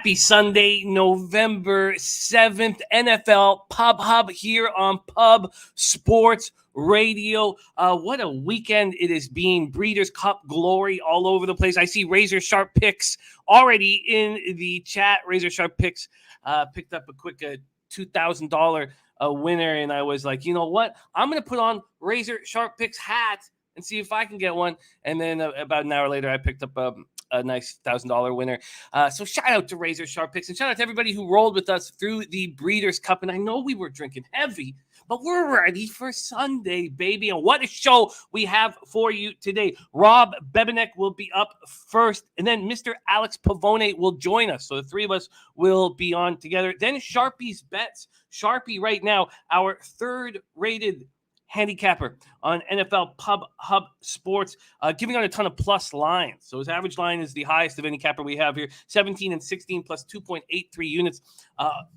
Happy Sunday, November 7th, NFL Pub Hub here on Pub Sports Radio. What a weekend it is being. Breeders' Cup glory all over the place. I see Razor Sharp Picks already in the chat. Razor Sharp Picks picked up a quick $2,000 winner, and I was like, you know what? I'm going to put on Razor Sharp Picks hat and see if I can get one. And then about an hour later, I picked up a nice $1,000 winner. So shout out to Razor Sharp Picks and shout out to everybody who rolled with us through the Breeders' Cup. And I know we were drinking heavy, but we're ready for Sunday, baby. And what a show we have for you today. Rob Bebenek will be up first, and then Mr. Alex Pavone will join us. So the three of us will be on together. Then Sharpie's Bets. Sharpie right now, our third-rated handicapper on NFL Pub Hub Sports, giving out a ton of plus lines. So his average line is the highest of any capper we have here, 17 and 16 plus 2.83 units.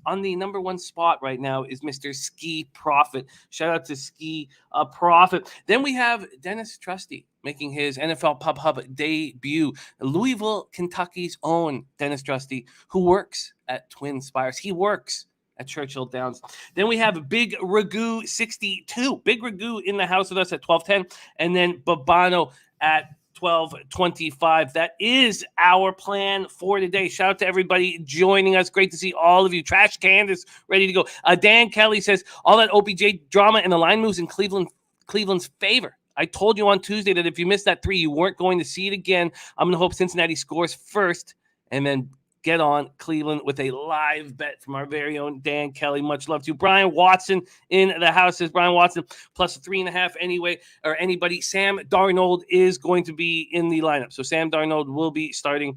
On the number one spot right now is Mr. Skee Profit. Shout out to Skee Profit. Then we have Dennis Trusty making his NFL Pub Hub debut. Louisville, Kentucky's own Dennis Trusty, who works at Twin Spires. He works at Churchill Downs. Then we have Big Ragu 62. Big Ragu in the house with us at 12:10. And then Babano at 12:25. That is our plan for today. Shout out to everybody joining us. Great to see all of you. Trash Candace ready to go. Dan Kelly says, all that OBJ drama and the line moves in Cleveland's favor. I told you on Tuesday that if you missed that 3, you weren't going to see it again. I'm going to hope Cincinnati scores first and then get on Cleveland with a live bet from our very own Dan Kelly. Much love to you. Brian Watson in the house says Brian Watson plus 3.5 anyway, or anybody. Sam Darnold is going to be in the lineup. So Sam Darnold will be starting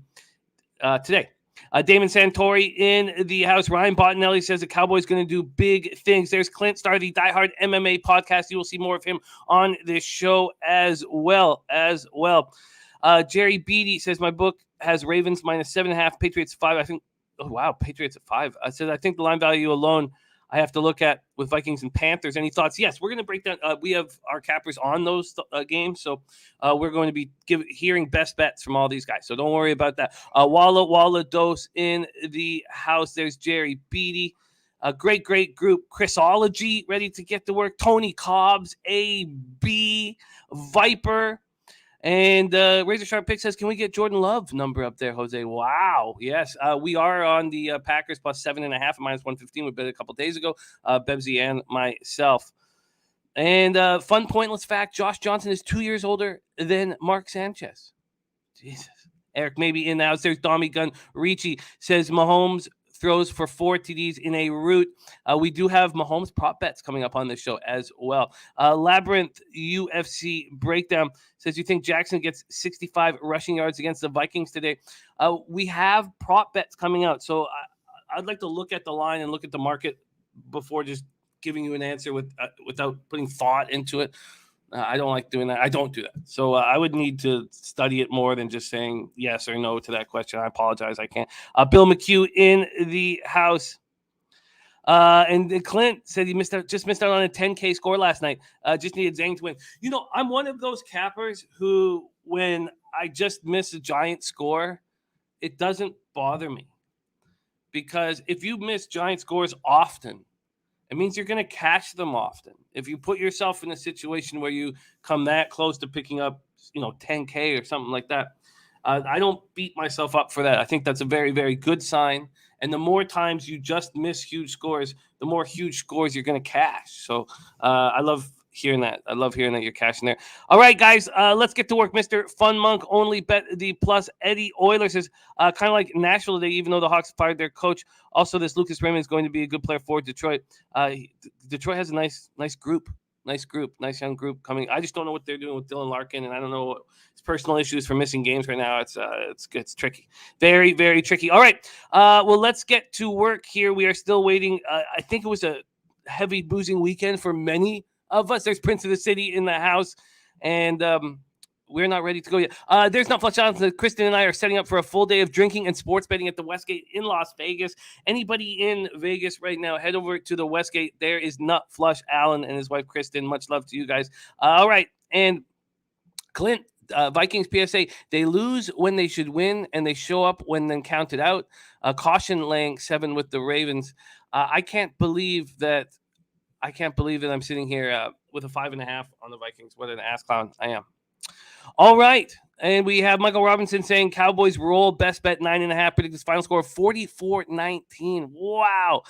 today. Damon Santori in the house. Ryan Bottinelli says the Cowboys going to do big things. There's Clint Starr, the diehard MMA podcast. You will see more of him on this show as well. Jerry Beatty says my book has Ravens minus 7.5, Patriots 5. I think, oh wow, Patriots at 5. I said I think the line value alone I have to look at with Vikings and Panthers. Any thoughts? Yes, we're going to break down. We have our cappers on those games, so we're going to be hearing best bets from all these guys. So don't worry about that. Walla Dose in the house. There's Jerry Beatty. A great group. Chrisology ready to get to work. Tony Cobbs, AB, Viper. And Razor Sharp Pick says, can we get Jordan Love number up there, Jose? Wow. Yes, we are on the Packers plus 7.5 minus 115. We bet a couple days ago, Bebsy and myself. And fun pointless fact, Josh Johnson is 2 years older than Mark Sanchez. Jesus. Eric maybe in the house. There's Dommy Gun. Ricci says Mahomes throws for 4 TDs in a route. We do have Mahomes prop bets coming up on this show as well. Labyrinth UFC Breakdown says, you think Jackson gets 65 rushing yards against the Vikings today? We have prop bets coming out. So I'd like to look at the line and look at the market before just giving you an answer without putting thought into it. I don't like doing that. I don't do that. So I would need to study it more than just saying yes or no to that question. I apologize. I can't. Bill McHugh in the house. And Clint said he just missed out on a 10K score last night. Just needed Zhang to win. You know, I'm one of those cappers who, when I just miss a giant score, it doesn't bother me. Because if you miss giant scores often, it means you're going to catch them often. If you put yourself in a situation where you come that close to picking up, 10K or something like that, I don't beat myself up for that. I think that's a very, very good sign. And the more times you just miss huge scores, the more huge scores you're going to cash. So I love hearing that. I love hearing that you're cashing there. All right, guys, let's get to work. Mr. Fun Monk only bet the plus. Eddie Euler says, kind of like Nashville today, even though the Hawks fired their coach. Also, this Lucas Raymond is going to be a good player for Detroit. Detroit has a nice group. Nice young group coming. I just don't know what they're doing with Dylan Larkin, and I don't know what his personal issues for missing games right now. It's tricky. Very, very tricky. All right. Well, let's get to work here. We are still waiting. I think it was a heavy boozing weekend for many of us. There's Prince of the City in the house, and we're not ready to go yet. There's Not Flush Johnson. Kristen and I are setting up for a full day of drinking and sports betting at the Westgate in Las Vegas. Anybody in Vegas right now, head over to the Westgate. There is Nut Flush Allen and his wife, Kristen. Much love to you guys. All right. And Clint Vikings PSA, they lose when they should win, and they show up when then counted out. Caution laying 7 with the Ravens. I can't believe that I'm sitting here with a 5.5 on the Vikings. What an ass clown I am. All right. And we have Michael Robinson saying Cowboys roll, best bet 9.5, predicted final score 44-19. Wow.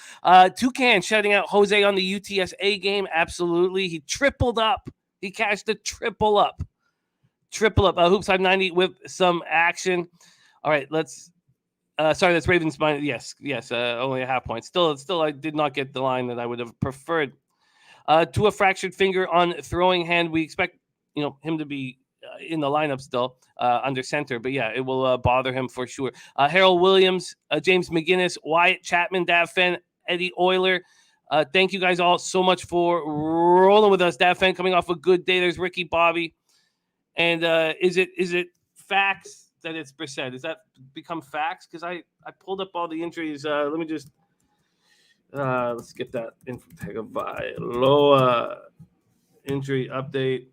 Toucan shouting out Jose on the UTSA game. Absolutely. He tripled up. He cashed a triple up. Hoops 590 with some action. All right, let's. Sorry, that's Ravens minus. Yes. Only a half point. Still, I did not get the line that I would have preferred. To a fractured finger on throwing hand. We expect him to be in the lineup still under center, but yeah, it will bother him for sure. Harold Williams, James McGinnis, Wyatt Chapman, Dav Fenn, Eddie Euler. Thank you guys all so much for rolling with us. Dav Fenn coming off a good day. There's Ricky Bobby. And is it facts that it's Brissett? Does that become facts? Because I pulled up all the injuries. Let me just let's get that info tag of Loa injury update.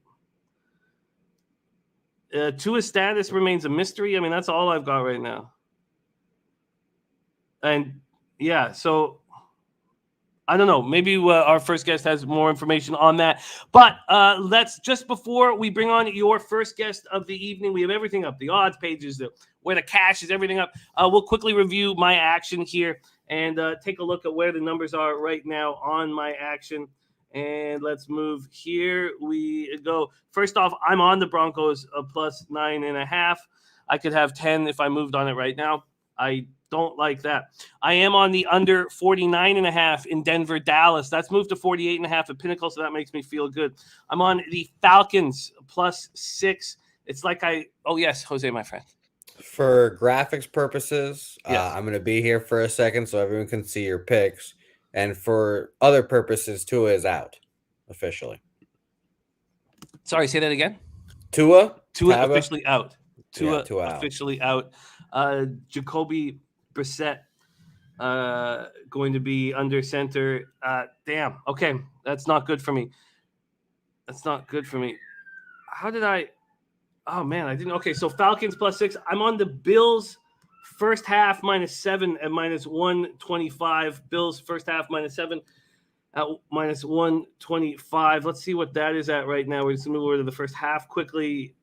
Tua's status remains a mystery. I mean, that's all I've got right now. And yeah, so I don't know. Maybe our first guest has more information on that. But let's just before we bring on your first guest of the evening, we have everything up. The odds pages, where the cash is, everything up. We'll quickly review my action here and take a look at where the numbers are right now on my action. And let's move here. We go. First off, I'm on the Broncos plus 9.5. I could have 10 if I moved on it right now. I don't like that. I am on the under 49.5 in Denver, Dallas. That's moved to 48.5 at Pinnacle, so that makes me feel good. I'm on the Falcons plus 6. It's like oh yes, Jose, my friend. For graphics purposes, I'm going to be here for a second so everyone can see your picks. And for other purposes, Tua is out officially. Sorry, say that again. Tua officially out. Tua officially out. Jacoby Brissett going to be under center. Damn. Okay, that's not good for me. How did I? Oh man, I didn't. Okay, so Falcons plus 6. I'm on the Bills first half -7 at -125. Bills first half -7 at -125. Let's see what that is at right now. We're just going to move over to the first half quickly.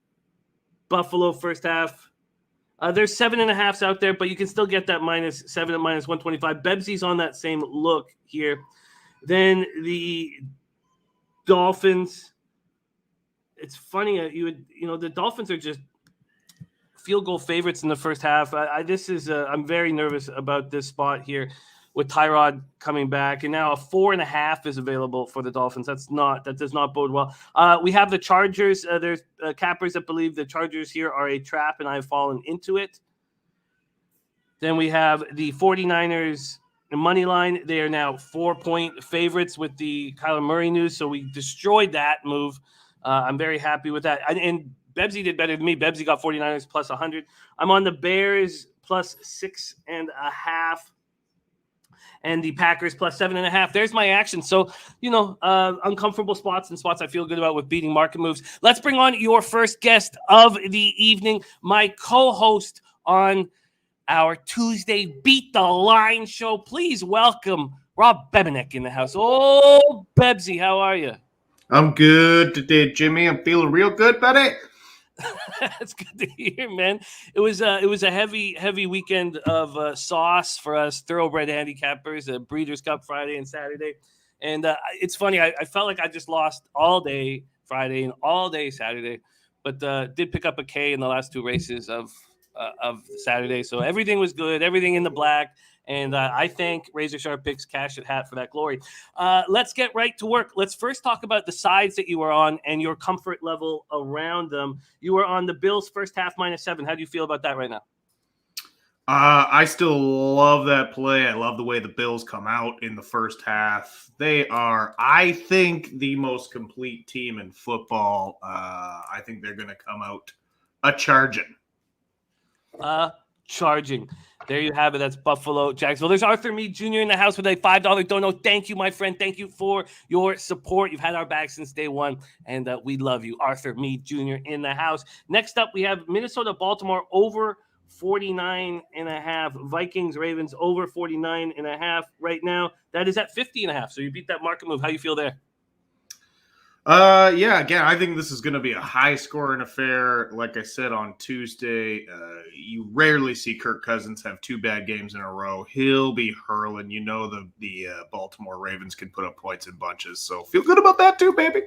Buffalo first half. There's 7.5s out there, but you can still get that -7 at -125. Bebsy's on that same look here. Then the Dolphins. It's funny. The Dolphins are just field goal favorites in the first half. I'm very nervous about this spot here with Tyrod coming back, and now a 4.5 is available for the Dolphins. That does not bode well. We have the Chargers. There's cappers that believe the Chargers here are a trap, and I've fallen into it. Then we have the 49ers money line. They are now 4-point favorites with the Kyler Murray news, so we destroyed that move. I'm very happy with that. And Bebsy did better than me. Bebsy got 49ers plus 100. I'm on the Bears plus 6.5. And the Packers plus 7.5. There's my action. So, uncomfortable spots and spots I feel good about with beating market moves. Let's bring on your first guest of the evening, my co-host on our Tuesday Beat the Line show. Please welcome Rob Bebenek in the house. Oh, Bebsy, how are you? I'm good today, Jimmy. I'm feeling real good, buddy. That's good to hear, man. It was a heavy weekend of sauce for us thoroughbred handicappers, Breeders' Cup Friday and Saturday. And it's funny, I felt like I just lost all day Friday and all day Saturday, but did pick up a K in the last 2 races of Saturday. So everything was good, everything in the black. And I thank Razor Sharp Picks Cash at Hat for that glory. Let's get right to work. Let's first talk about the sides that you were on and your comfort level around them. You were on the Bills first half -7. How do you feel about that right now? I still love that play. I love the way the Bills come out in the first half. They are, I think, the most complete team in football. I think they're going to come out a-charging. charging. There you have it. That's Buffalo, Jacksonville. There's Arthur Meade Jr. in the house with a $5 dono. Thank you, my friend. Thank you for your support. You've had our back since day one, and we love you. Arthur Meade Jr. in the house. Next up, we have Minnesota, Baltimore over 49.5. Vikings, Ravens over 49.5 right now. That is at 50.5. So you beat that market move. How you feel there? Yeah, again, I think this is going to be a high-scoring affair. Like I said on Tuesday, you rarely see Kirk Cousins have 2 bad games in a row. He'll be hurling. You know the Baltimore Ravens can put up points in bunches, so feel good about that too, baby.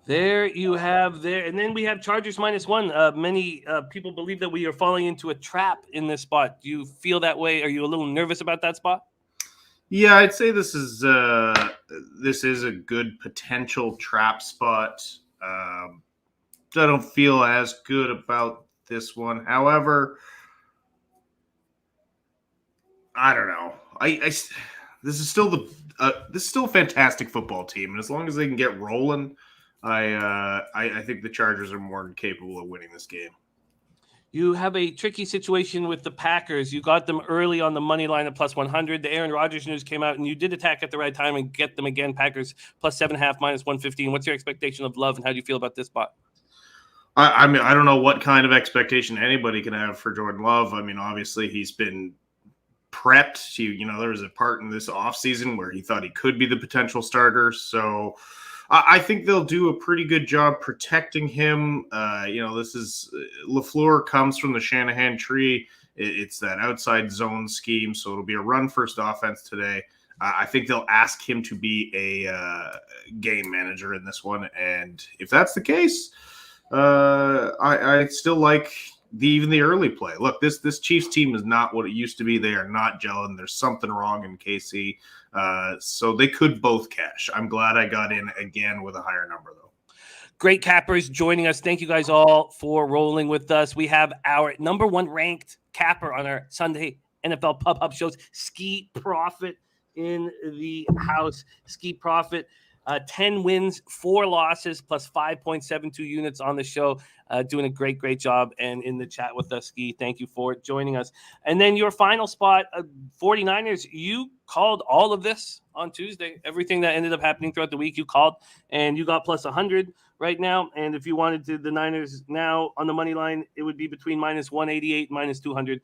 There you have there. And then we have Chargers -1. Many people believe that we are falling into a trap in this spot. Do you feel that way? Are you a little nervous about that spot? Yeah, I'd say this is a good potential trap spot. I don't feel as good about this one. However, I don't know. This is still a fantastic football team, and as long as they can get rolling, I think the Chargers are more than capable of winning this game. You have a tricky situation with the Packers. You got them early on the money line at +100. The Aaron Rodgers news came out, and you did attack at the right time and get them again. Packers +7.5, -115. What's your expectation of Love, and how do you feel about this spot? I mean, I don't know what kind of expectation anybody can have for Jordan Love. I mean, obviously, he's been prepped. There was a part in this offseason where he thought he could be the potential starter. So I think they'll do a pretty good job protecting him. This is LaFleur comes from the Shanahan tree. It's that outside zone scheme, so it'll be a run-first offense today. I think they'll ask him to be a game manager in this one, and if that's the case, I still like even the early play. Look, this Chiefs team is not what it used to be. They are not gelling. There's something wrong in KC. So they could both cash. I'm glad I got in again with a higher number, though. Great cappers joining us. Thank you guys all for rolling with us. We have our number 1 ranked capper on our Sunday NFL Pub Hub shows, Skee Profit in the house. Skee Profit, 10 wins, 4 losses, plus 5.72 units on the show. Doing a great job. And in the chat with us, Skee, thank you for joining us. And then your final spot, 49ers, you called all of this on Tuesday. Everything that ended up happening throughout the week, you called, and you got +100 right now. And if you wanted to, the Niners now on the money line, it would be between -188 and -200.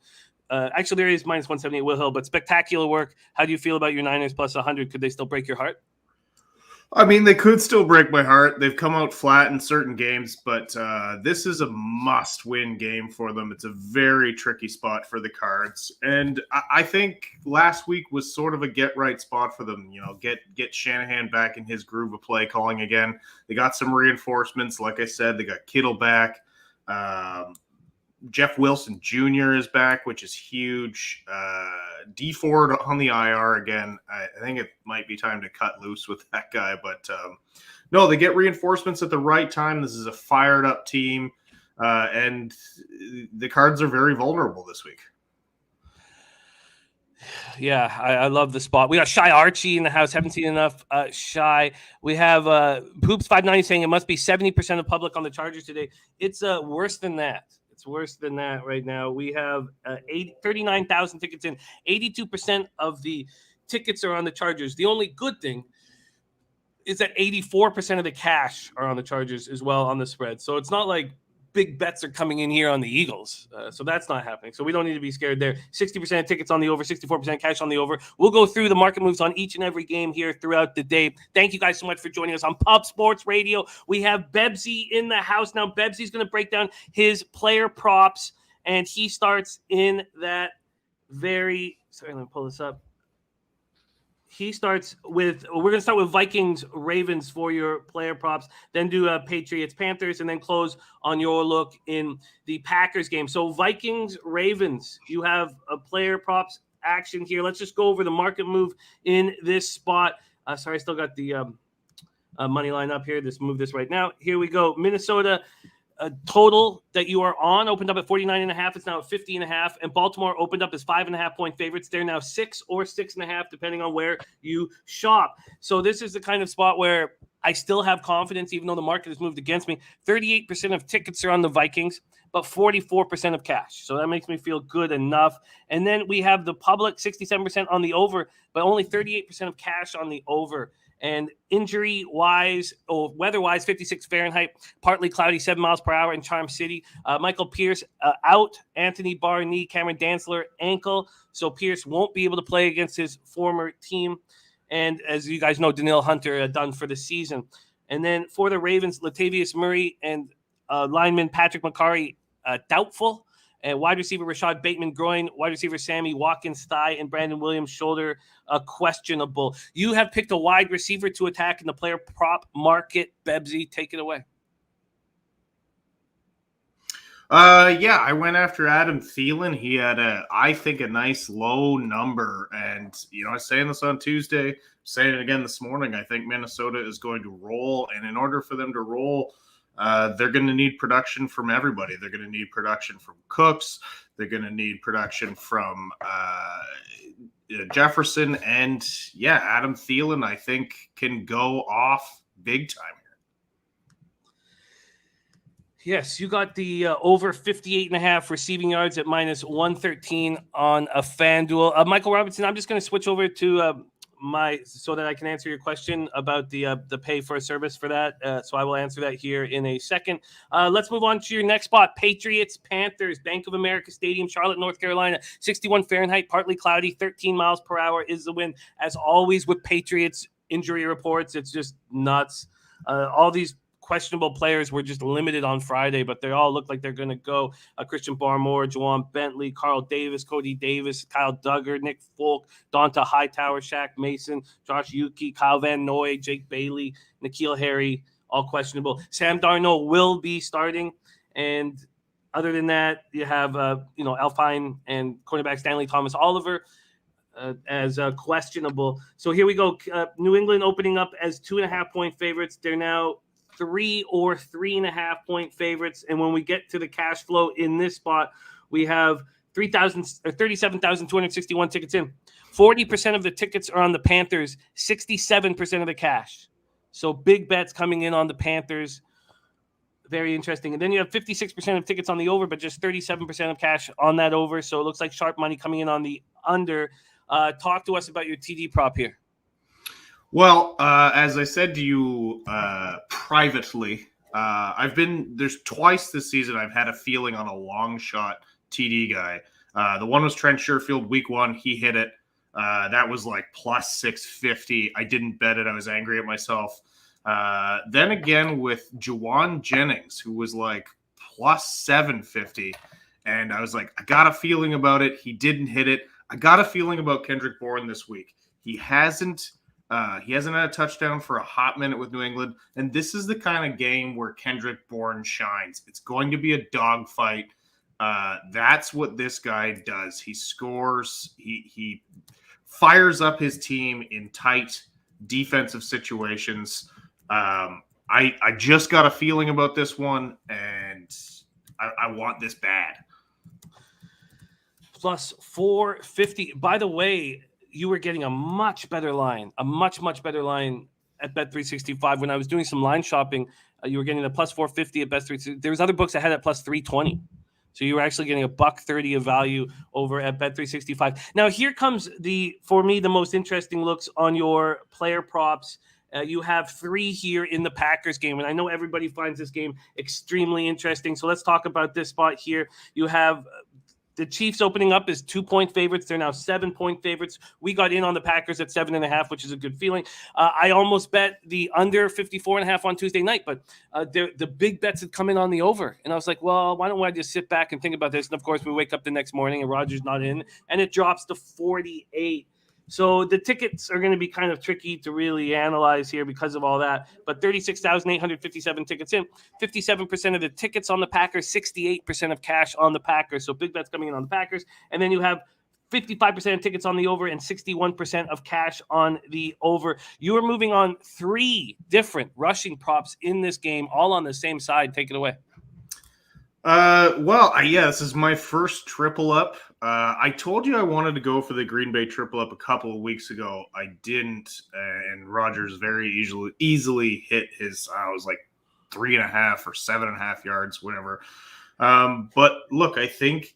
Actually, there is -178 Will Hill, but spectacular work. How do you feel about your Niners +100? Could they still break your heart? I mean, they could still break my heart. They've come out flat in certain games, but this is a must-win game for them. It's a very tricky spot for the Cards. And I think last week was sort of a get-right spot for them. Get Shanahan back in his groove of play calling again. They got some reinforcements. Like I said, they got Kittle back. Jeff Wilson Jr. is back, which is huge. D Ford on the IR again. I think it might be time to cut loose with that guy. But no, they get reinforcements at the right time. This is a fired up team. And the Cards are very vulnerable this week. Yeah, I love the spot. We got Shy Archie in the house. Haven't seen enough Shy. We have Poops590 saying it must be 70% of public on the Chargers today. It's worse than that. It's worse than that right now. We have 39,000 tickets in. 82% of the tickets are on the Chargers. The only good thing is that 84% of the cash are on the Chargers as well on the spread. So it's not like big bets are coming in here on the Eagles. So that's not happening. So we don't need to be scared there. 60% of tickets on the over, 64% cash on the over. We'll go through the market moves on each and every game here throughout the day. Thank you guys so much for joining us on Pub Sports Radio. We have Bebsy in the house now. Bebsy's going to break down his player props, and he starts in that sorry, let me pull this up. We're going to start with Vikings, Ravens for your player props, then do Patriots, Panthers, and then close on your look in the Packers game. So Vikings, Ravens, you have a player props action here. Let's just go over the market move in this spot. Sorry, I still got the money line up here. Let's move this right now. Here we go. Minnesota total that you are on opened up at 49.5. It's now at 50.5. And Baltimore opened up as 5.5 point favorites. They're now 6 or 6.5, depending on where you shop. So this is the kind of spot where I still have confidence, even though the market has moved against me. 38% of tickets are on the Vikings. but 44% of cash. So that makes me feel good enough. And then we have the public 67% on the over, but only 38% of cash on the over. And injury-wise, or weather-wise, 56 Fahrenheit, partly cloudy, 7 miles per hour in Charm City. Michael Pierce out, Anthony Barr knee, Cameron Dantzler ankle. So Pierce won't be able to play against his former team. And as you guys know, Danielle Hunter done for the season. And then for the Ravens, Latavius Murray and lineman Patrick McCarry doubtful. And wide receiver Rashad Bateman groin, wide receiver Sammy Watkins thigh, and Brandon Williams shoulder questionable. You have picked a wide receiver to attack in the player prop market. Bebsy, take it away. Yeah, I went after Adam Thielen. He had I think, a nice low number. And, I was saying this on Tuesday, saying it again this morning. I think Minnesota is going to roll. And in order for them to roll, they're going to need production from everybody. They're going to need production from Cooks. They're going to need production from Jefferson. And, yeah, Adam Thielen, I think, can go off big time here. Yes, you got the over 58.5 receiving yards at minus 113 on a FanDuel. Michael Robinson, I'm just going to switch over to so that I can answer your question about the pay for a service for that. So I will answer that here in a second. Let's move on to your next spot. Patriots, Panthers, Bank of America Stadium, Charlotte, North Carolina. 61 Fahrenheit, partly cloudy, 13 miles per hour is the wind. As always with Patriots injury reports, it's just nuts. All these questionable players were just limited on Friday, but they all look like they're going to go. Christian Barmore, Juwan Bentley, Carl Davis, Cody Davis, Kyle Duggar, Nick Folk, Donta Hightower, Shaq Mason, Josh Yuki, Kyle Van Noy, Jake Bailey, N'Keal Harry, all questionable. Sam Darnold will be starting. And other than that, you have, Alpine and cornerback Stanley Thomas Oliver as questionable. So here we go. New England opening up as 2.5-point favorites. They're now 3 or 3.5 point favorites. And when we get to the cash flow in this spot, we have 37,261 tickets in. 40% of the tickets are on the Panthers, 67% of the cash. So big bets coming in on the Panthers. Very interesting. And then you have 56% of tickets on the over, but just 37% of cash on that over. So it looks like sharp money coming in on the under. Talk to us about your TD prop here. Well, as I said to you privately, there's twice this season I've had a feeling on a long shot TD guy. The one was Trent Sherfield week 1. He hit it. That was like plus 650. I didn't bet it. I was angry at myself. Then again with Juwan Jennings, who was like plus 750. And I was like, I got a feeling about it. He didn't hit it. I got a feeling about Kendrick Bourne this week. He hasn't had a touchdown for a hot minute with New England, and this is the kind of game where Kendrick Bourne shines. It's going to be a dogfight. That's what this guy does. He scores. He fires up his team in tight defensive situations. I just got a feeling about this one, and I want this bad. Plus 450. By the way, you were getting a much better line, much better line at Bet365. When I was doing some line shopping, you were getting a plus 450 at Bet365. There was other books that had at plus 320. So you were actually getting $1.30 of value over at Bet365. Now here comes for me, the most interesting looks on your player props. You have 3 here in the Packers game, and I know everybody finds this game extremely interesting. So let's talk about this spot here. You have the Chiefs opening up as 2-point favorites. They're now 7-point favorites. We got in on the Packers at 7.5, which is a good feeling. I almost bet the under 54.5 on Tuesday night, but the big bets had come in on the over. And I was like, well, why don't I just sit back and think about this? And of course, we wake up the next morning and Rodgers not in, and it drops to 48. So the tickets are going to be kind of tricky to really analyze here because of all that. But 36,857 tickets in, 57% of the tickets on the Packers, 68% of cash on the Packers. So big bets coming in on the Packers. And then you have 55% of tickets on the over and 61% of cash on the over. You are moving on 3 different rushing props in this game, all on the same side. Take it away. This is my first triple up. I told you I wanted to go for the Green Bay triple up a couple of weeks ago. I didn't, and Rodgers very easily hit his. I was like, 3.5 or 7.5 yards, whatever. But look, I think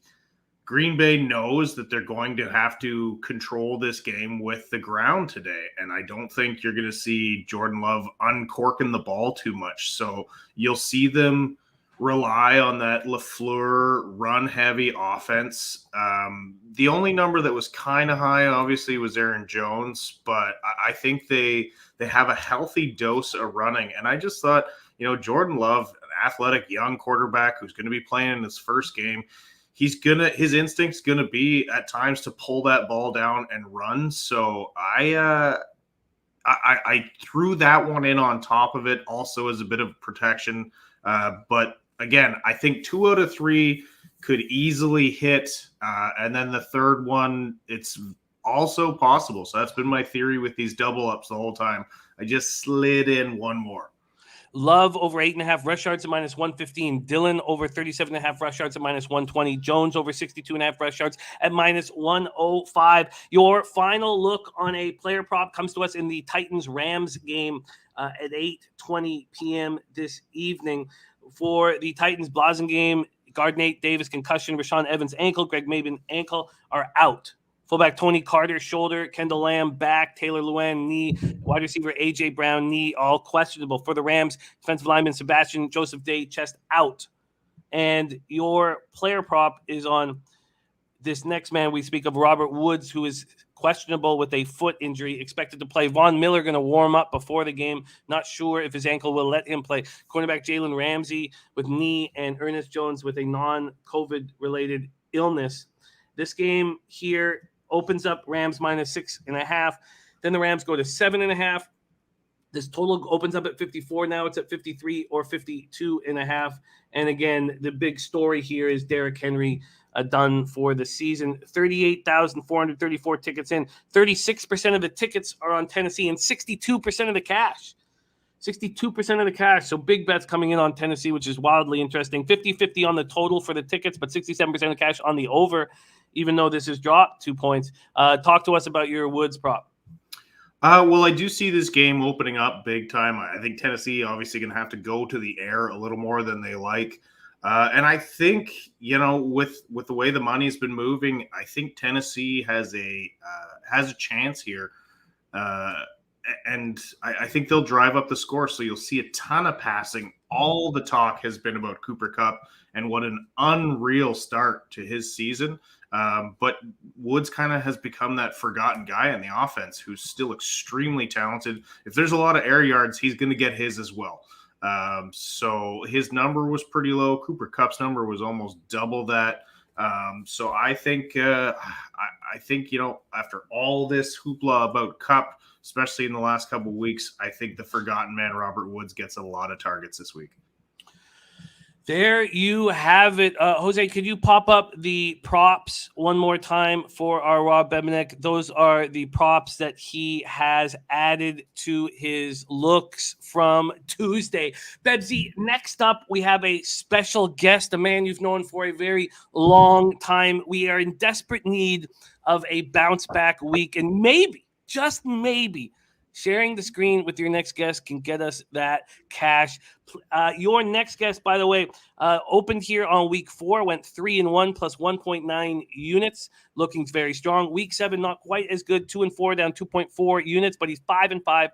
Green Bay knows that they're going to have to control this game with the ground today. And I don't think you're going to see Jordan Love uncorking the ball too much. So you'll see them rely on that LaFleur run-heavy offense. The only number that was kind of high, obviously, was Aaron Jones. But I think they have a healthy dose of running. And I just thought, Jordan Love, an athletic young quarterback who's going to be playing in his first game, his instinct's gonna be at times to pull that ball down and run. So I threw that one in on top of it also as a bit of protection. But again, I think 2 out of 3 could easily hit. And then the third one, it's also possible. So that's been my theory with these double ups the whole time. I just slid in one more. Love over 8.5 rush yards at -115. Dillon over 37.5 rush yards at -120. Jones over 62.5 rush yards at -105. Your final look on a player prop comes to us in the Titans-Rams game at 8:20 p.m. this evening. For the Titans Blasingame, guard Nate Davis concussion, Rashawn Evans ankle, Greg Maben ankle are out. Fullback Tony Carter, shoulder. Kendall Lamb, back. Taylor Lewan, knee. Wide receiver A.J. Brown, knee. All questionable. For the Rams, defensive lineman Sebastian Joseph Day, chest out. And your player prop is on this next man we speak of, Robert Woods, who is questionable with a foot injury, expected to play. Von Miller going to warm up before the game. Not sure if his ankle will let him play. Cornerback Jalen Ramsey with knee, and Ernest Jones with a non-COVID-related illness. This game here opens up Rams -6.5. Then the Rams go to 7.5. This total opens up at 54. Now it's at 53 or 52.5. And again, the big story here is Derrick Henry done for the season. 38,434 tickets in. 36% of the tickets are on Tennessee and 62% of the cash. 62% of the cash. So big bets coming in on Tennessee, which is wildly interesting. 50-50 on the total for the tickets, but 67% of the cash on the over, even though this has dropped 2 points. Talk to us about your Woods prop. Well, I do see this game opening up big time. I think Tennessee obviously going to have to go to the air a little more than they like. And I think, with the way the money's been moving, I think Tennessee has a chance here. And I think they'll drive up the score. So you'll see a ton of passing. All the talk has been about Cooper Kupp and what an unreal start to his season. But Woods kind of has become that forgotten guy in the offense who's still extremely talented. If there's a lot of air yards, he's going to get his as well. So his number was pretty low. Cooper Kupp's number was almost double that. So I think, after all this hoopla about Kupp, especially in the last couple of weeks, I think the forgotten man, Robert Woods, gets a lot of targets this week. There you have it. Jose, could you pop up the props one more time for our Rob Bebenek? Those are the props that he has added to his looks from Tuesday. Bebsy, next up, we have a special guest, a man you've known for a very long time. We are in desperate need of a bounce-back week, and maybe, just maybe, sharing the screen with your next guest can get us that cash. Your next guest, by the way, opened here on week 4, went 3-1 plus 1.9 units, looking very strong. Week 7, not quite as good, 2-4, down 2.4 units, but he's 5-5,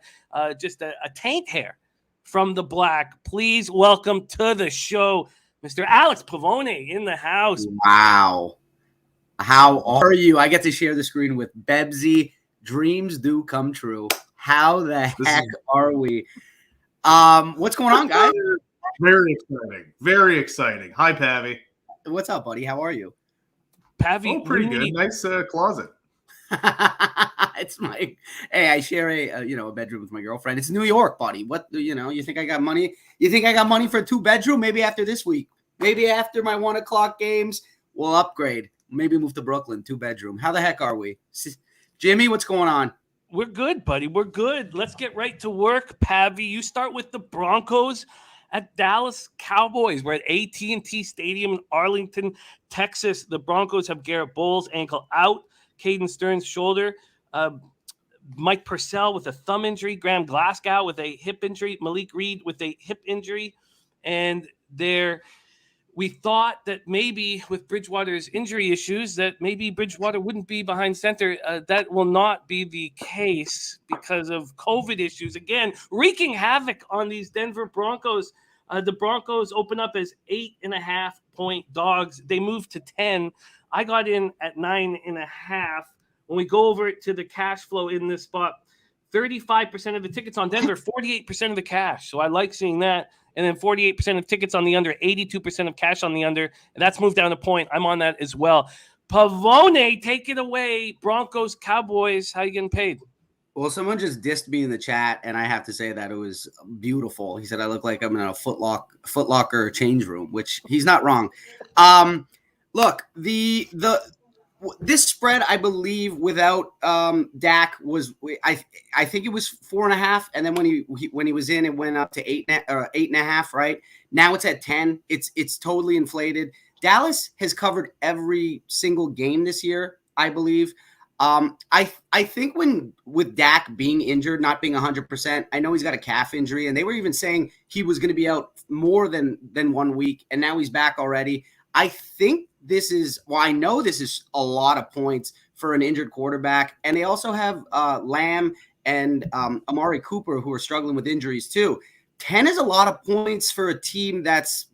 just a taint hair from the black. Please welcome to the show, Mr. Alex Pavone in the house. Wow. How are you? I get to share the screen with Bebsy. Dreams do come true. How the heck are we? What's going on, guys? Very exciting. Very exciting. Hi, Pavi. What's up, buddy? How are you? Pavi, pretty good. Nice closet. It's my. Hey, I share a bedroom with my girlfriend. It's New York, buddy. What you think I got money? You think I got money for a 2-bedroom? Maybe after this week. Maybe after my 1 o'clock games, we'll upgrade. Maybe move to Brooklyn, 2-bedroom. How the heck are we? Jimmy, what's going on? We're good, buddy. We're good. Let's get right to work, Pavi. You start with the Broncos at Dallas Cowboys. We're at AT&T Stadium in Arlington, Texas. The Broncos have Garrett Bowles, ankle out. Caden Stearns, shoulder. Mike Purcell with a thumb injury. Graham Glasgow with a hip injury. Malik Reed with a hip injury. and we thought that maybe with Bridgewater's injury issues that maybe Bridgewater wouldn't be behind center. That will not be the case because of COVID issues. Again, wreaking havoc on these Denver Broncos. The Broncos open up as 8.5-point dogs. They moved to 10. I got in at 9.5. When we go over to the cash flow in this spot, 35% of the tickets on Denver, 48% of the cash. So I like seeing that. And then 48% of tickets on the under, 82% of cash on the under. And that's moved down a point. I'm on that as well. Pavone, take it away. Broncos, Cowboys, how you getting paid? Well, someone just dissed me in the chat, and I have to say that it was beautiful. He said I look like I'm in a Foot Locker change room, which he's not wrong. Look, this spread, I believe, without Dak was I think it was 4.5, and then when he was in, it went up to 8.5. Right now, it's at 10. It's totally inflated. Dallas has covered every single game this year, I believe. I think with Dak being injured, not being 100%, I know he's got a calf injury, and they were even saying he was going to be out more than 1 week, and now he's back already. I think I know this is a lot of points for an injured quarterback. And they also have Lamb and Amari Cooper, who are struggling with injuries too. 10 is a lot of points for a team that's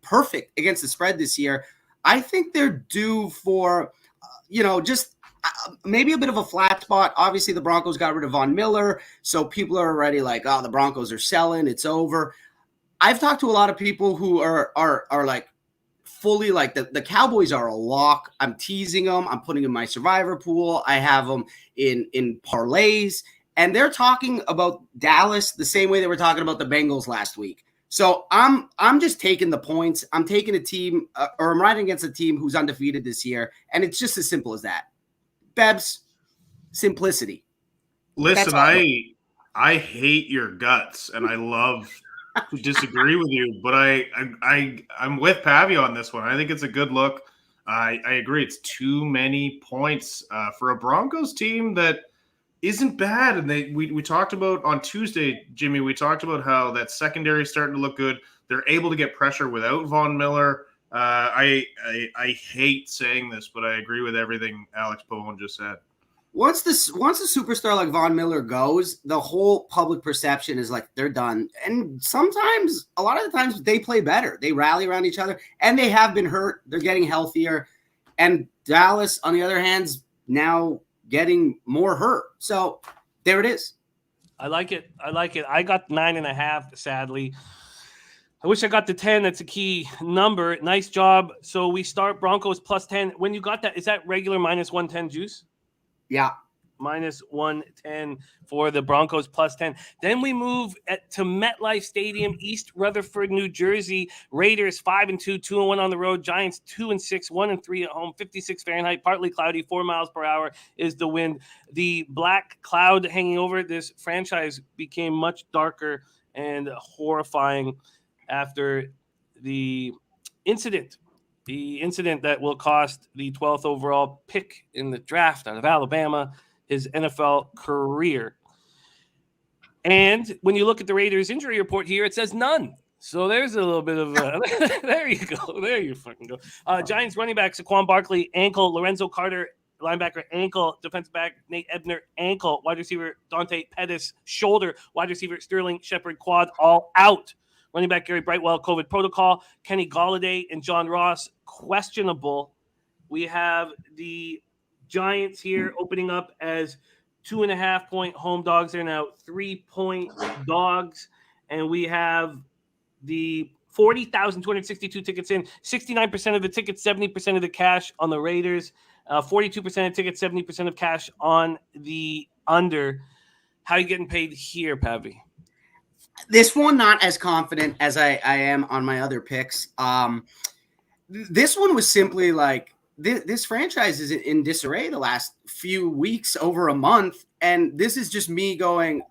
perfect against the spread this year. I think they're due for, just maybe a bit of a flat spot. Obviously, the Broncos got rid of Von Miller, so people are already like, oh, the Broncos are selling. It's over. I've talked to a lot of people who are like, fully like the Cowboys are a lock. I'm teasing them. I'm putting them in my survivor pool. I have them in parlays, and they're talking about Dallas the same way they were talking about the Bengals last week. So I'm just taking the points. I'm taking a team, or I'm riding against a team who's undefeated this year, and it's just as simple as that. Bebs, simplicity. Listen, I hate your guts, and I love to disagree with you, but I'm with Pavio on this one. I think it's a good look. I agree. It's too many points for a Broncos team that isn't bad. And we talked about on Tuesday, Jimmy, we talked about how that secondary is starting to look good. They're able to get pressure without Von Miller. I hate saying this, but I agree with everything Alex Pavone just said. Once a superstar like Von Miller goes, the whole public perception is like they're done. And sometimes, a lot of the times, they play better. They rally around each other, and they have been hurt. They're getting healthier. And Dallas, on the other hand, is now getting more hurt. So there it is. I like it. I got 9.5, sadly. I wish I got the 10. That's a key number. Nice job. So we start Broncos plus 10. When you got that, is that regular minus 110 juice? Yeah. Minus 110 for the Broncos plus 10. Then we move to MetLife Stadium, East Rutherford, New Jersey. Raiders 5-2, 2-1 on the road. Giants 2-6, 1-3 at home. 56 Fahrenheit, partly cloudy, 4 miles per hour is the wind. The black cloud hanging over this franchise became much darker and horrifying after the incident that will cost the 12th overall pick in the draft out of Alabama his NFL career. And when you look at the Raiders injury report here, it says none. So there's a little bit of there you go. There you fucking go. Giants running back Saquon Barkley, ankle. Lorenzo Carter, linebacker, ankle. Defensive back Nate Ebner, ankle. Wide receiver Dante Pettis, shoulder. Wide receiver Sterling Shepard, quad, all out. Running back Gary Brightwell, COVID protocol. Kenny Golladay and John Ross, questionable. We have the Giants here opening up as 2.5-point home dogs. They're now 3-point dogs. And we have the 40,262 tickets in. 69% of the tickets, 70% of the cash on the Raiders. 42% of tickets, 70% of cash on the under. How are you getting paid here, Pavi? This one, not as confident as I am on my other picks. This one was simply like, this franchise is in disarray the last few weeks, over a month. And this is just me going,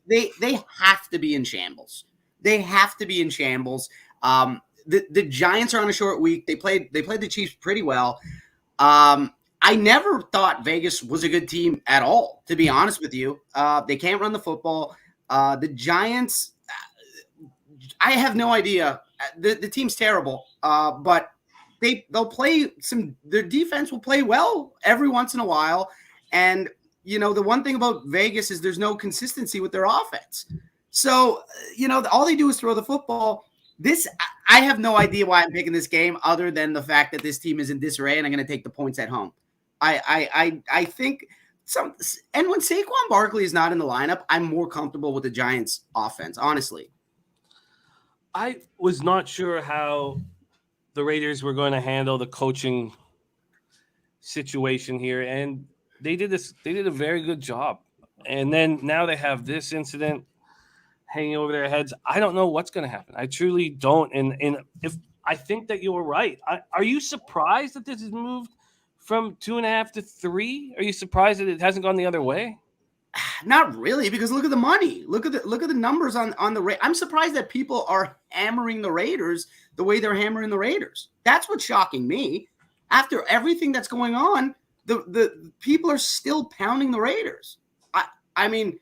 they have to be in shambles. They have to be in shambles. The Giants are on a short week. They played the Chiefs pretty well. I never thought Vegas was a good team at all, to be honest with you. They can't run the football. The Giants I have no idea. The team's terrible, but they'll play some. Their defense will play well every once in a while, and the one thing about Vegas is there's no consistency with their offense. So all they do is throw the football. I have no idea why I'm picking this game, other than the fact that this team is in disarray, and I'm going to take the points at home. I think and when Saquon Barkley is not in the lineup, I'm more comfortable with the Giants' offense, honestly. I was not sure how the Raiders were going to handle the coaching situation here, and they did a very good job. And then now they have this incident hanging over their heads. I don't know what's going to happen. I truly don't. And if I think that you were right, are you surprised that this has moved from 2.5 to 3? Are you surprised that it hasn't gone the other way? Not really, because look at the money. Look at the numbers on the Raiders. I'm surprised that people are hammering the Raiders the way they're hammering the Raiders. That's what's shocking me. After everything that's going on, the people are still pounding the Raiders. I mean,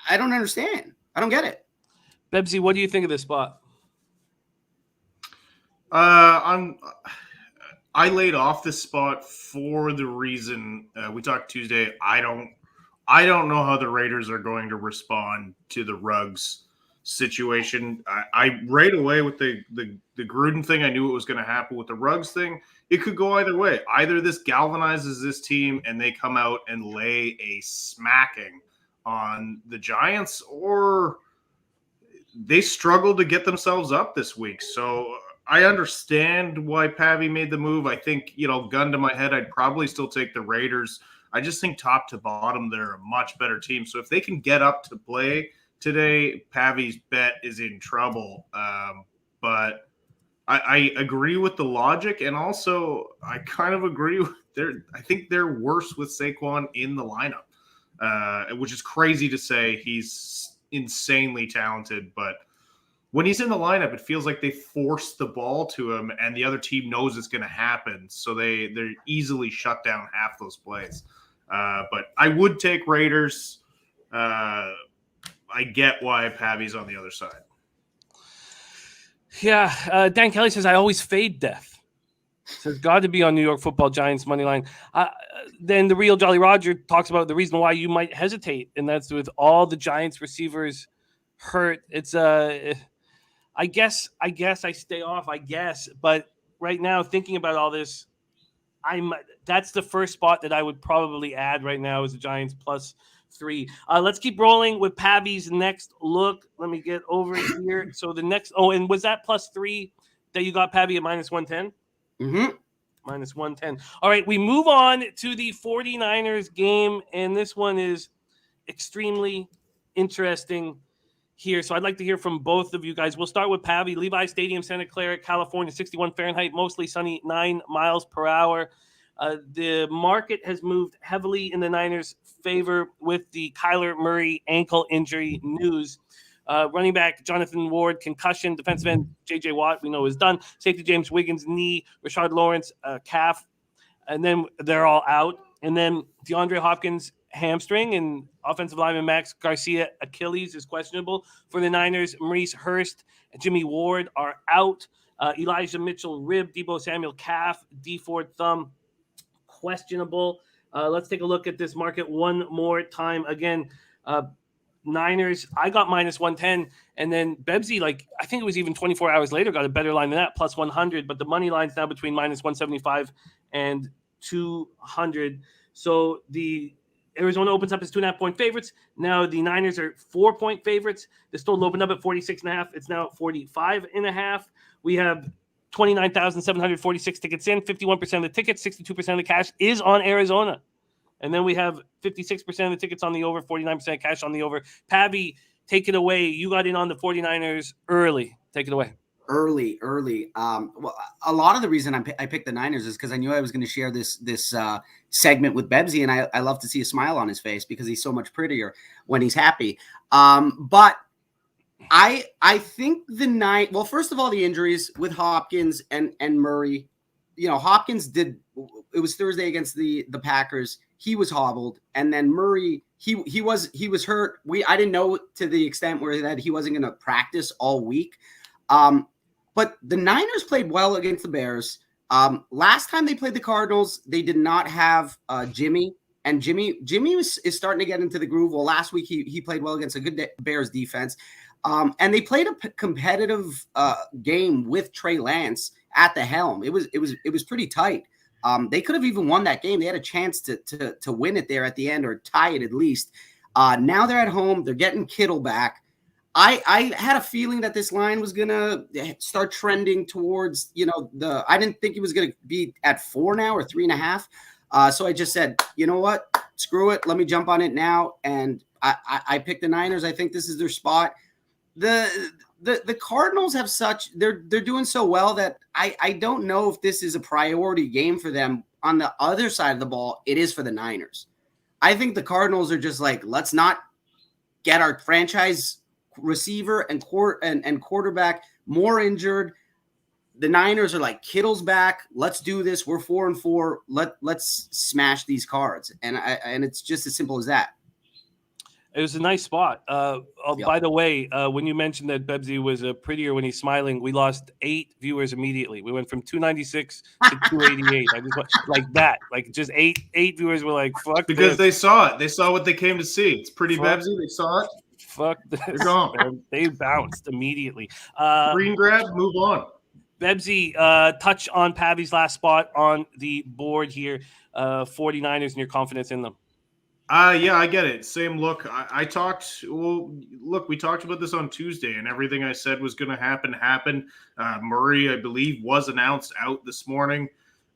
I don't understand. I don't get it. Bebsy, what do you think of this spot? I laid off this spot for the reason we talked Tuesday. I don't know how the Raiders are going to respond to the Ruggs situation. I right away with the Gruden thing, I knew it was going to happen. With the Ruggs thing, it could go either way. Either this galvanizes this team and they come out and lay a smacking on the Giants, or they struggle to get themselves up this week. So I understand why Pavy made the move. I think, gun to my head, I'd probably still take the Raiders. I just think top to bottom, they're a much better team. So if they can get up to play today, Pavy's bet is in trouble. But I agree with the logic. And also I kind of agree with I think they're worse with Saquon in the lineup, which is crazy to say. He's insanely talented, but when he's in the lineup, it feels like they force the ball to him and the other team knows it's going to happen. So they easily shut down half those plays. But I would take Raiders. I get why Pavy's on the other side. Yeah. Dan Kelly says, I always fade death. Says, got to be on New York Football Giants money line. Then the real Jolly Roger talks about the reason why you might hesitate, and that's with all the Giants receivers hurt. It's I guess I stay off, but right now, thinking about all this, that's the first spot that I would probably add right now is the Giants +3. Let's keep rolling with Pavy's next look. Let me get over here. So the next, and was that +3 that you got, Pavy, at -110? Mm-hmm. -110. All right, we move on to the 49ers game, and this one is extremely interesting here. So I'd like to hear from both of you guys. We'll start with Pavy. Levi Stadium, Santa Clara, California, 61 Fahrenheit, mostly sunny, 9 miles per hour. The market has moved heavily in the Niners' favor with the Kyler Murray ankle injury news. Running back Jonathan Ward, concussion. Defensive end J.J. Watt, we know is done. Safety James Wiggins, knee. Rashard Lawrence, calf. And then they're all out. And then DeAndre Hopkins, hamstring, and offensive lineman Max Garcia, Achilles, is questionable for the Niners. Maurice Hurst and Jimmy Ward are out. Elijah Mitchell, rib. Deebo Samuel, calf. D Ford, thumb, questionable. Let's take a look at this market one more time. Again, Niners, I got -110, and then Bebsy, I think it was even 24 hours later, got a better line than that, +100, but the money line's now between -175 and 200. So the Arizona opens up as 2.5-point favorites. Now the Niners are 4-point favorites. The total opened up at 46.5. It's now 45.5. We have 29,746 tickets in. 51% of the tickets, 62% of the cash is on Arizona. And then we have 56% of the tickets on the over, 49% cash on the over. Pavy, take it away. You got in on the 49ers early. Take it away. Early. Well, a lot of the reason I picked the Niners is because I knew I was going to share this segment with Bebsy, and I love to see a smile on his face because he's so much prettier when he's happy. But I think well, first of all, the injuries with Hopkins and Murray. Hopkins it was Thursday against the Packers. He was hobbled, and then Murray, he was hurt. I didn't know to the extent where that he wasn't going to practice all week. But the Niners played well against the Bears. Last time they played the Cardinals, they did not have Jimmy. And Jimmy is starting to get into the groove. Well, last week he played well against a good Bears defense. And they played a competitive game with Trey Lance at the helm. It was pretty tight. They could have even won that game. They had a chance to win it there at the end or tie it at least. Now they're at home. They're getting Kittle back. I had a feeling that this line was going to start trending towards, I didn't think it was going to be at 4 now or 3.5. So I just said, you know what? Screw it. Let me jump on it now. And I picked the Niners. I think this is their spot. The Cardinals have they're doing so well that I don't know if this is a priority game for them. On the other side of the ball, it is for the Niners. I think the Cardinals are just like, let's not get our franchise receiver and quarterback more injured. The Niners are like, Kittle's back. Let's do this. We're 4-4. Let's smash these cards. And it's just as simple as that. It was a nice spot. Yep. By the way, when you mentioned that Bebsy was prettier when he's smiling, we lost 8 viewers immediately. We went from 296 to 288. I just went like that. Like just eight viewers were like, fuck because this. they saw it. They saw what they came to see. It's pretty Fuck. Bebsy. They saw it. Fuck this. They're gone. They bounced immediately. Green grab, move on. Bebsy, touch on Pavy's last spot on the board here. 49ers and your confidence in them. Yeah, I get it. Same look. We talked about this on Tuesday, and everything I said was going to happen happened. Murray, I believe, was announced out this morning.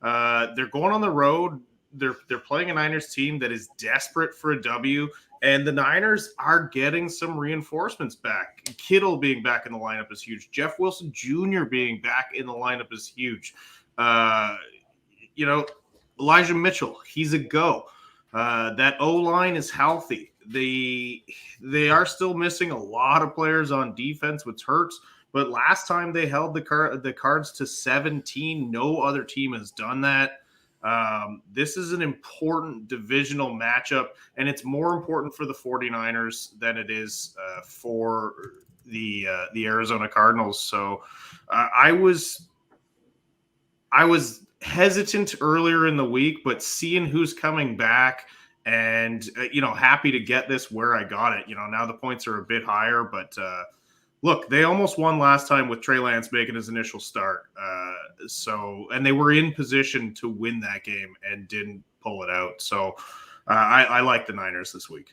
They're going on the road. They're playing a Niners team that is desperate for a W, and the Niners are getting some reinforcements back. Kittle being back in the lineup is huge. Jeff Wilson Jr. being back in the lineup is huge. Elijah Mitchell, he's a go. That O-line is healthy. They are still missing a lot of players on defense, which hurts. But last time they held the Cards to 17, no other team has done that. This is an important divisional matchup, and it's more important for the 49ers than it is for the Arizona Cardinals. So I was hesitant earlier in the week, but seeing who's coming back and, happy to get this where I got it. Now the points are a bit higher, but look, they almost won last time with Trey Lance making his initial start. And they were in position to win that game and didn't pull it out. So I like the Niners this week.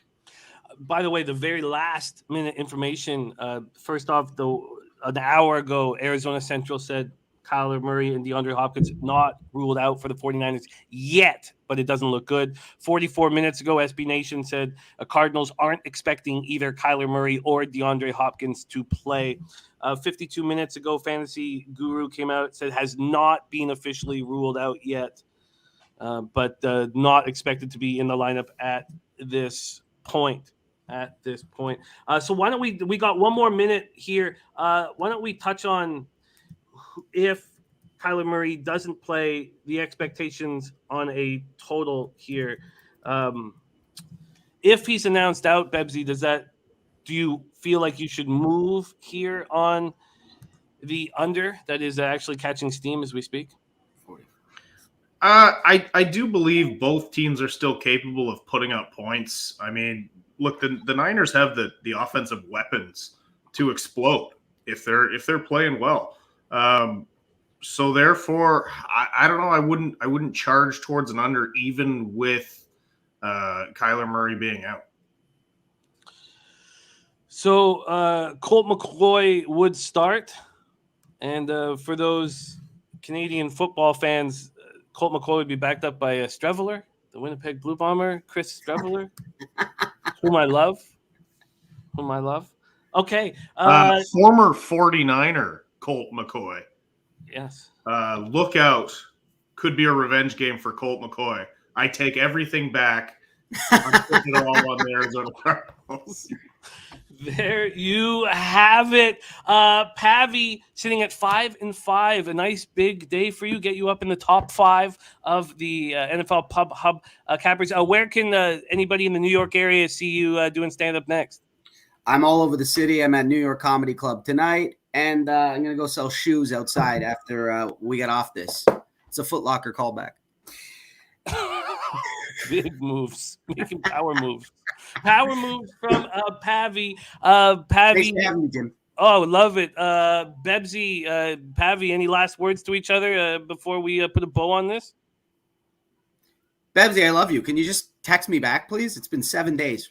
By the way, the very last minute information, first off, an hour ago, Arizona Central said Kyler Murray and DeAndre Hopkins not ruled out for the 49ers yet, but it doesn't look good. 44 minutes ago, SB Nation said Cardinals aren't expecting either Kyler Murray or DeAndre Hopkins to play. 52 minutes ago, Fantasy Guru came out, said has not been officially ruled out yet, but not expected to be in the lineup at this point. So why don't we got one more minute here. Why don't we touch on if Kyler Murray doesn't play, the expectations on a total here. If he's announced out, Bebsy, do you feel like you should move here on the under that is actually catching steam as we speak? I do believe both teams are still capable of putting up points. I mean, look, the Niners have the offensive weapons to explode if they're playing well. So therefore, I don't know. I wouldn't charge towards an under even with Kyler Murray being out. So Colt McCoy would start, and for those Canadian football fans, Colt McCoy would be backed up by Streveler, the Winnipeg Blue Bomber, Chris Streveler, whom I love. Okay. Former 49er Colt McCoy. Yes. Look out. Could be a revenge game for Colt McCoy. I take everything back. I'm putting it all on the Arizona Cardinals. There you have it. Pavy sitting at 5-5. A nice big day for you. Get you up in the top 5 of the NFL Pub Hub cappers. Where can anybody in the New York area see you doing stand-up next? I'm all over the city. I'm at New York Comedy Club tonight. and I'm gonna go sell shoes outside after we get off this. It's a Foot Locker callback. Big moves, making power moves. Power moves from Pavi. Pavi. Thanks for having me, Jim. Oh, love it. Bebsy, Pavi, any last words to each other before we put a bow on this? Bebsy, I love you. Can you just text me back, please? It's been 7 days.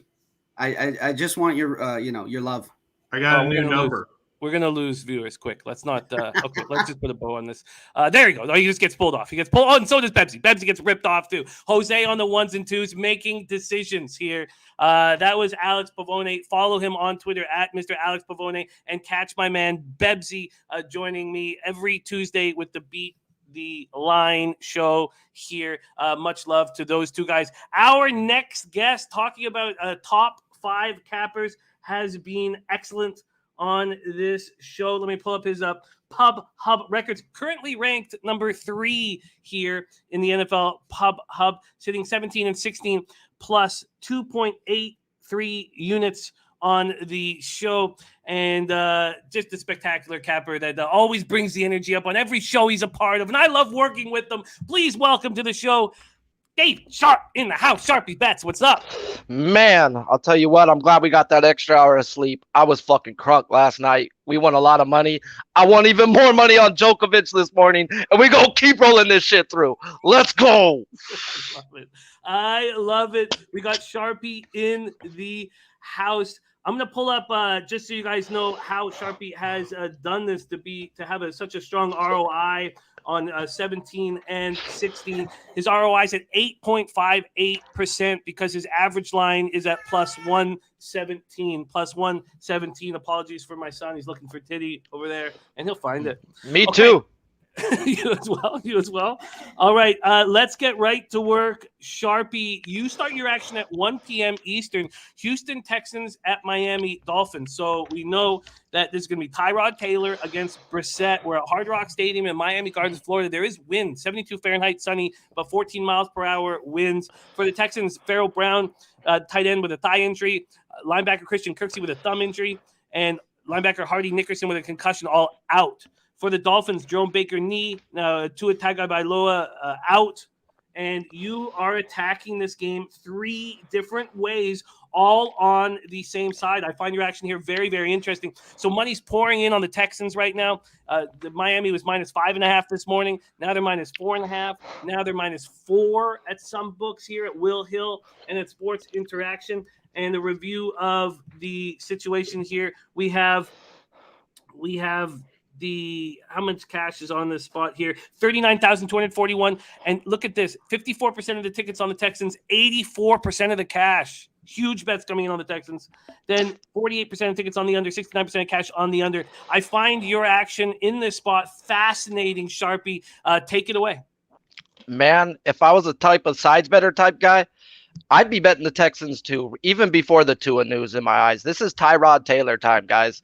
I just want your your love. I got a new number. We're gonna lose viewers quick. Let's not. Okay, let's just put a bow on this. There you go. Oh, he just gets pulled off. He gets pulled. Oh, and so does Bebsy. Bebsy gets ripped off too. Jose on the 1s and 2s, making decisions here. That was Alex Pavone. Follow him on Twitter at Mr. Alex Pavone, and catch my man Bebsy joining me every Tuesday with the Beat the Line show here. Much love to those two guys. Our next guest, talking about top 5 cappers, has been excellent on this show. Let me pull up his Pub Hub records. Currently ranked number 3 here in the NFL Pub Hub, sitting 17 and 16 plus 2.83 units on the show, and just a spectacular capper that always brings the energy up on every show he's a part of, and I love working with them. Please welcome to the show, Dave Sharp in the house. Sharpie Bets, what's up? Man, I'll tell you what, I'm glad we got that extra hour of sleep. I was fucking crunk last night. We won a lot of money. I won even more money on Djokovic this morning, and we gonna keep rolling this shit through. Let's go. I love it. We got Sharpie in the house. I'm going to pull up just so you guys know how Sharpie has done this to have such a strong ROI on 17 and 16. His ROI is at 8.58% because his average line is at plus 117. Plus 117. Apologies for my son. He's looking for titty over there, and he'll find it. Me too. You as well. All right, let's get right to work. Sharpie, you start your action at 1 p.m. Eastern. Houston Texans at Miami Dolphins. So we know that there's going to be Tyrod Taylor against Brissett. We're at Hard Rock Stadium in Miami Gardens, Florida. There is wind, 72 Fahrenheit, sunny, about 14 miles per hour winds. For the Texans, Farrell Brown, tight end with a thigh injury, linebacker Christian Kirksey with a thumb injury, and linebacker Hardy Nickerson with a concussion, all out. For the Dolphins, Jerome Baker knee, Tua Tagovailoa out, and you are attacking this game 3 different ways, all on the same side. I find your action here very, very interesting. So money's pouring in on the Texans right now. The Miami was minus 5.5 this morning. Now they're minus 4.5. Now they're minus 4 at some books here at Will Hill and at Sports Interaction. And the review of the situation here, we have how much cash is on this spot here? 39,241. And look at this, 54% of the tickets on the Texans, 84% of the cash. Huge bets coming in on the Texans. Then 48% of tickets on the under, 69% of cash on the under. I find your action in this spot fascinating, Sharpie. Take it away. Man, if I was a type of sides better type guy, I'd be betting the Texans too, even before the Tua news in my eyes. This is Tyrod Taylor time, guys.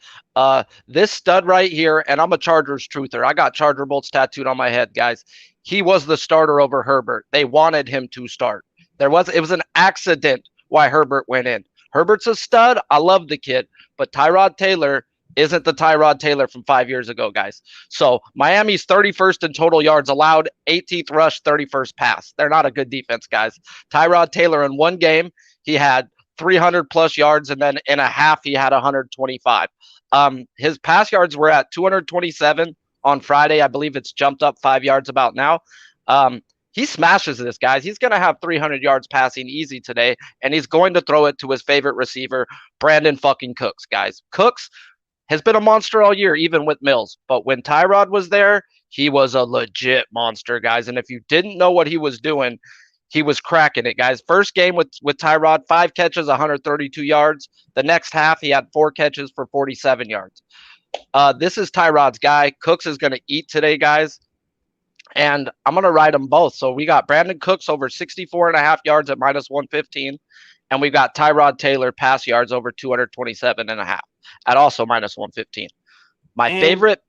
This stud right here, and I'm a Chargers truther. I got Charger bolts tattooed on my head, guys. He was the starter over Herbert. They wanted him to start. It was an accident why Herbert went in. Herbert's a stud. I love the kid, but Tyrod Taylor isn't the Tyrod Taylor from 5 years ago, guys. So Miami's 31st in total yards allowed, 18th rush, 31st pass. They're not a good defense, guys. Tyrod Taylor in one game, he had 300 plus yards, and then in a half, he had 125. His pass yards were at 227 on Friday. I believe it's jumped up 5 yards about now. He smashes this, guys. He's going to have 300 yards passing easy today, and he's going to throw it to his favorite receiver, Brandon fucking Cooks, guys. Cooks has been a monster all year, even with Mills. But when Tyrod was there, he was a legit monster, guys. And if you didn't know what he was doing, he was cracking it, guys. First game with Tyrod, 5 catches, 132 yards. The next half, he had 4 catches for 47 yards. This is Tyrod's guy. Cooks is going to eat today, guys. And I'm going to ride them both. So we got Brandon Cooks over 64.5 yards at minus 115. And we got Tyrod Taylor pass yards over 227.5 at also minus 115. My favorite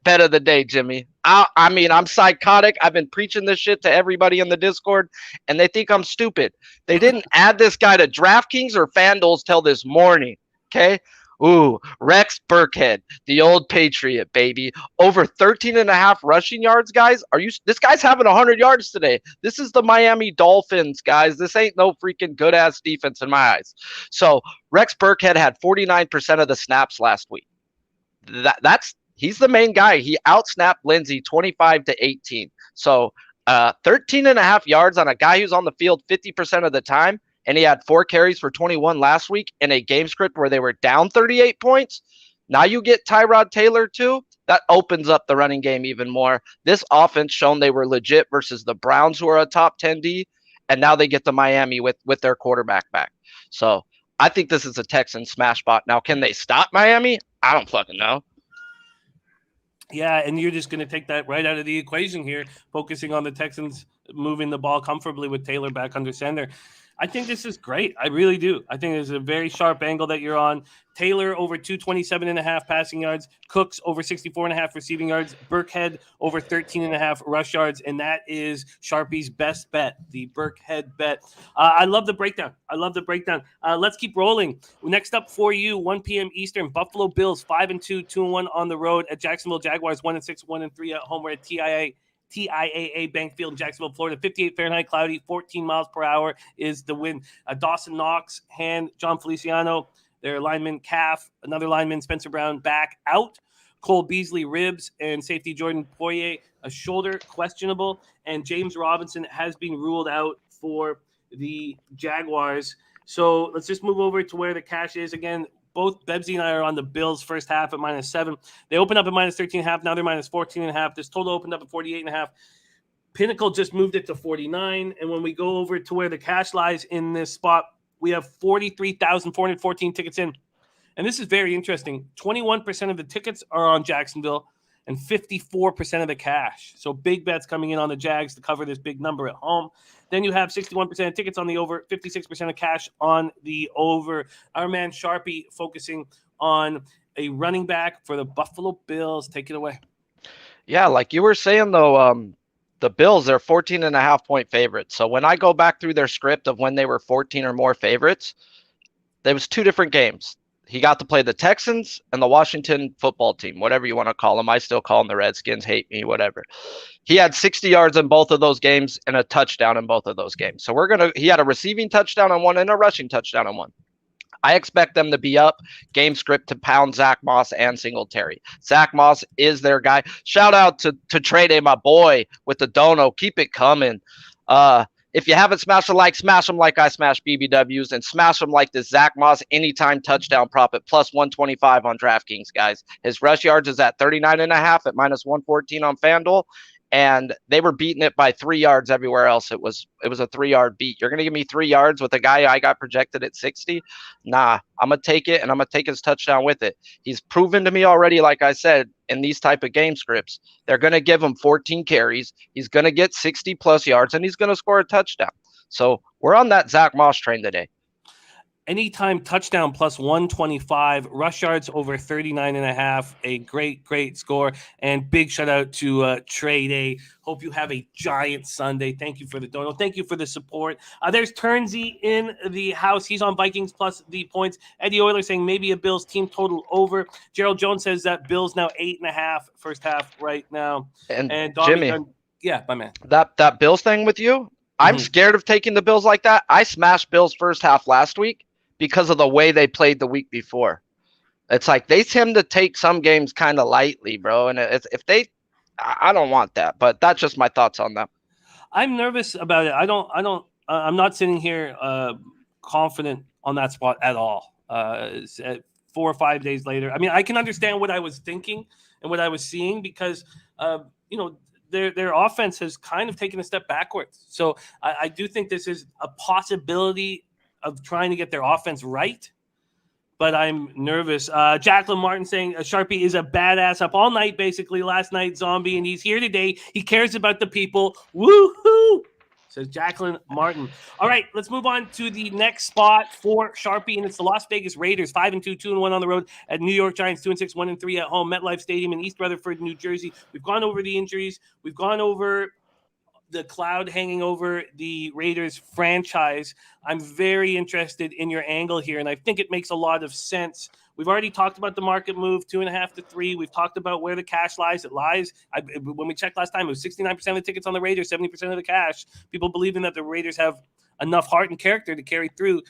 bet of the day, Jimmy. I mean, I'm psychotic. I've been preaching this shit to everybody in the Discord, and they think I'm stupid. They didn't add this guy to DraftKings or FanDuel till this morning, okay? Ooh, Rex Burkhead, the old Patriot, baby. Over 13.5 rushing yards, guys. This guy's having 100 yards today. This is the Miami Dolphins, guys. This ain't no freaking good-ass defense in my eyes. So Rex Burkhead had 49% of the snaps last week. He's the main guy. He outsnapped Lindsey 25-18. So 13.5 yards on a guy who's on the field 50% of the time. And he had 4 carries for 21 last week in a game script where they were down 38 points. Now you get Tyrod Taylor too. That opens up the running game even more. This offense shown they were legit versus the Browns, who are a top 10 D, and now they get to Miami with their quarterback back. So I think this is a Texan smash spot. Now, can they stop Miami? I don't fucking know. Yeah, and you're just going to take that right out of the equation here, focusing on the Texans moving the ball comfortably with Taylor back under center. I think this is great. I really do. I think it's a very sharp angle that you're on. Taylor over 227.5 passing yards. Cooks over 64.5 receiving yards. Burkhead over 13.5 rush yards. And that is Sharpie's best bet, the Burkhead bet. I love the breakdown. Let's keep rolling. Next up for you, 1 p.m. Eastern, Buffalo Bills 5-2, 2-1 on the road at Jacksonville Jaguars 1-6, 1-3 at home. We're at TIAA Bank Field in Jacksonville, Florida. 58 Fahrenheit, cloudy, 14 miles per hour is the wind. Dawson Knox, hand, John Feliciano, their lineman, calf, another lineman, Spencer Brown, back out. Cole Beasley, ribs, and safety Jordan Poirier, a shoulder, questionable. And James Robinson has been ruled out for the Jaguars. So let's just move over to where the cash is. Again, both Bebsy and I are on the Bills first half at -7. They opened up at -13.5. Now they're -14.5. This total opened up at 48.5. Pinnacle just moved it to 49. And when we go over to where the cash lies in this spot, we have 43,414 tickets in. And this is very interesting. 21% of the tickets are on Jacksonville and 54% of the cash. So big bets coming in on the Jags to cover this big number at home. Then you have 61% of tickets on the over, 56% of cash on the over. Our man Sharpie focusing on a running back for the Buffalo Bills. Take it away. Yeah, like you were saying, though, the Bills, they're 14.5-point favorites. So when I go back through their script of when they were 14 or more favorites, there was 2 different games. He got to play the Texans and the Washington football team, whatever you want to call them. I still call them the Redskins, hate me, whatever. He had 60 yards in both of those games and a touchdown in both of those games. So he had a receiving touchdown on one and a rushing touchdown on one. I expect them to be up game script to pound Zach Moss and Singletary. Zach Moss is their guy. Shout out to Trey Day, my boy, with the dono. Keep it coming. If you haven't smashed a like, smash them like I smash BBWs, and smash them like this Zach Moss anytime touchdown prop at +125 on DraftKings, guys. His rush yards is at 39.5 at -114 on FanDuel, and they were beating it by 3 yards everywhere else. It was a 3-yard beat. You're going to give me 3 yards with a guy I got projected at 60? Nah, I'm going to take it, and I'm going to take his touchdown with it. He's proven to me already, like I said, in these type of game scripts, they're going to give him 14 carries. He's going to get 60-plus yards, and he's going to score a touchdown. So we're on that Zach Moss train today. Anytime touchdown +125, rush yards over 39.5. A great score. And big shout out to Trey Day. Hope you have a giant Sunday. Thank you for the dono. Thank you for the support. There's Turnsy in the house. He's on Vikings plus the points. Eddie Euler saying maybe a Bills team total over. Gerald Jones says that Bills now 8.5 first half right now. And Jimmy, yeah, my man. That Bills thing with you, I'm scared of taking the Bills like that. I smashed Bills first half last week because of the way they played the week before. It's like they tend to take some games kind of lightly, bro. And I don't want that, but that's just my thoughts on that. I'm nervous about it. I'm not sitting here confident on that spot at all. 4 or 5 days later, I mean, I can understand what I was thinking and what I was seeing because, their offense has kind of taken a step backwards. So I do think this is a possibility of trying to get their offense right, but I'm nervous. Jacqueline Martin saying Sharpie is a badass, up all night, basically last night, zombie, and he's here today. He cares about the people. Woohoo! Says Jacqueline Martin. All right, let's move on to the next spot for Sharpie, and it's the Las Vegas Raiders, 5-2, 2-1 on the road at New York Giants, 2-6, 1-3 at home, MetLife Stadium in East Rutherford, New Jersey. We've gone over the injuries. We've gone over the cloud hanging over the Raiders franchise. I'm very interested in your angle here, and I think it makes a lot of sense We've already talked about the market move, 2.5 to 3. We've talked about where the cash lies. It lies. When we checked last time, it was 69% of the tickets on the Raiders, 70% of the cash. People believing that the Raiders have enough heart and character to carry through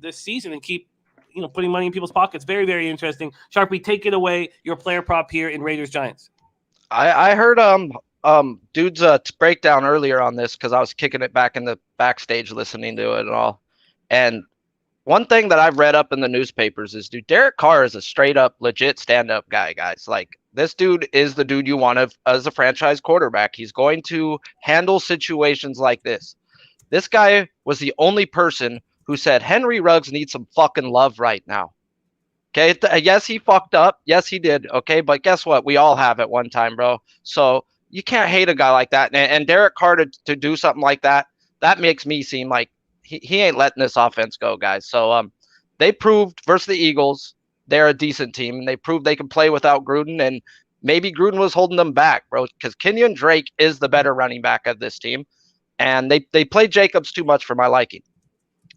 this season and keep putting money in people's pockets. Very, very interesting. Sharpie, take it away. Your player prop here in Raiders Giants. I heard dude's breakdown earlier on this because I was kicking it back in the backstage listening to it and all. And one thing that I've read up in the newspapers is, dude, Derek Carr is a straight up legit stand-up guy, guys. Like, this dude is the dude you want as a franchise quarterback. He's going to handle situations like this. This guy was the only person who said Henry Ruggs needs some fucking love right now. Okay, yes, he fucked up. Yes, he did. Okay, but guess what? We all have at one time, bro. So you can't hate a guy like that. And Derek Carr to do something like that, that makes me seem like he ain't letting this offense go, guys. So they proved versus the Eagles they're a decent team, and they proved they can play without Gruden. And maybe Gruden was holding them back, bro, because Kenyon Drake is the better running back of this team. And they played Jacobs too much for my liking.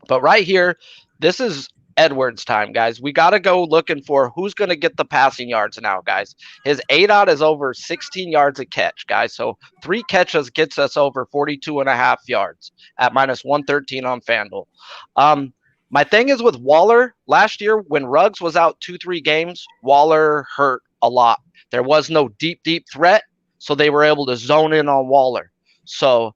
But right here, this is Edwards time, guys. We got to go looking for who's going to get the passing yards now, guys. His ADOT is over 16 yards a catch, guys. So 3 catches gets us over 42.5 yards at minus 113 on FanDuel. My thing is with Waller, last year when Ruggs was out 2-3 games, Waller hurt a lot. There was no deep threat, so they were able to zone in on Waller. So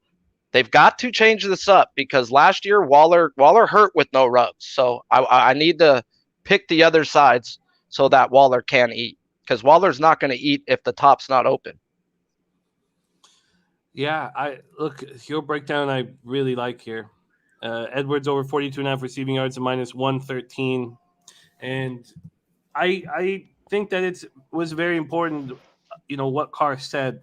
they've got to change this up because last year Waller hurt with no Ruggs. So I need to pick the other sides so that Waller can eat, because Waller's not going to eat if the top's not open. Yeah, your breakdown I really like here. Edwards over 42.5 receiving yards and minus 113. And I think that it was very important, what Carr said.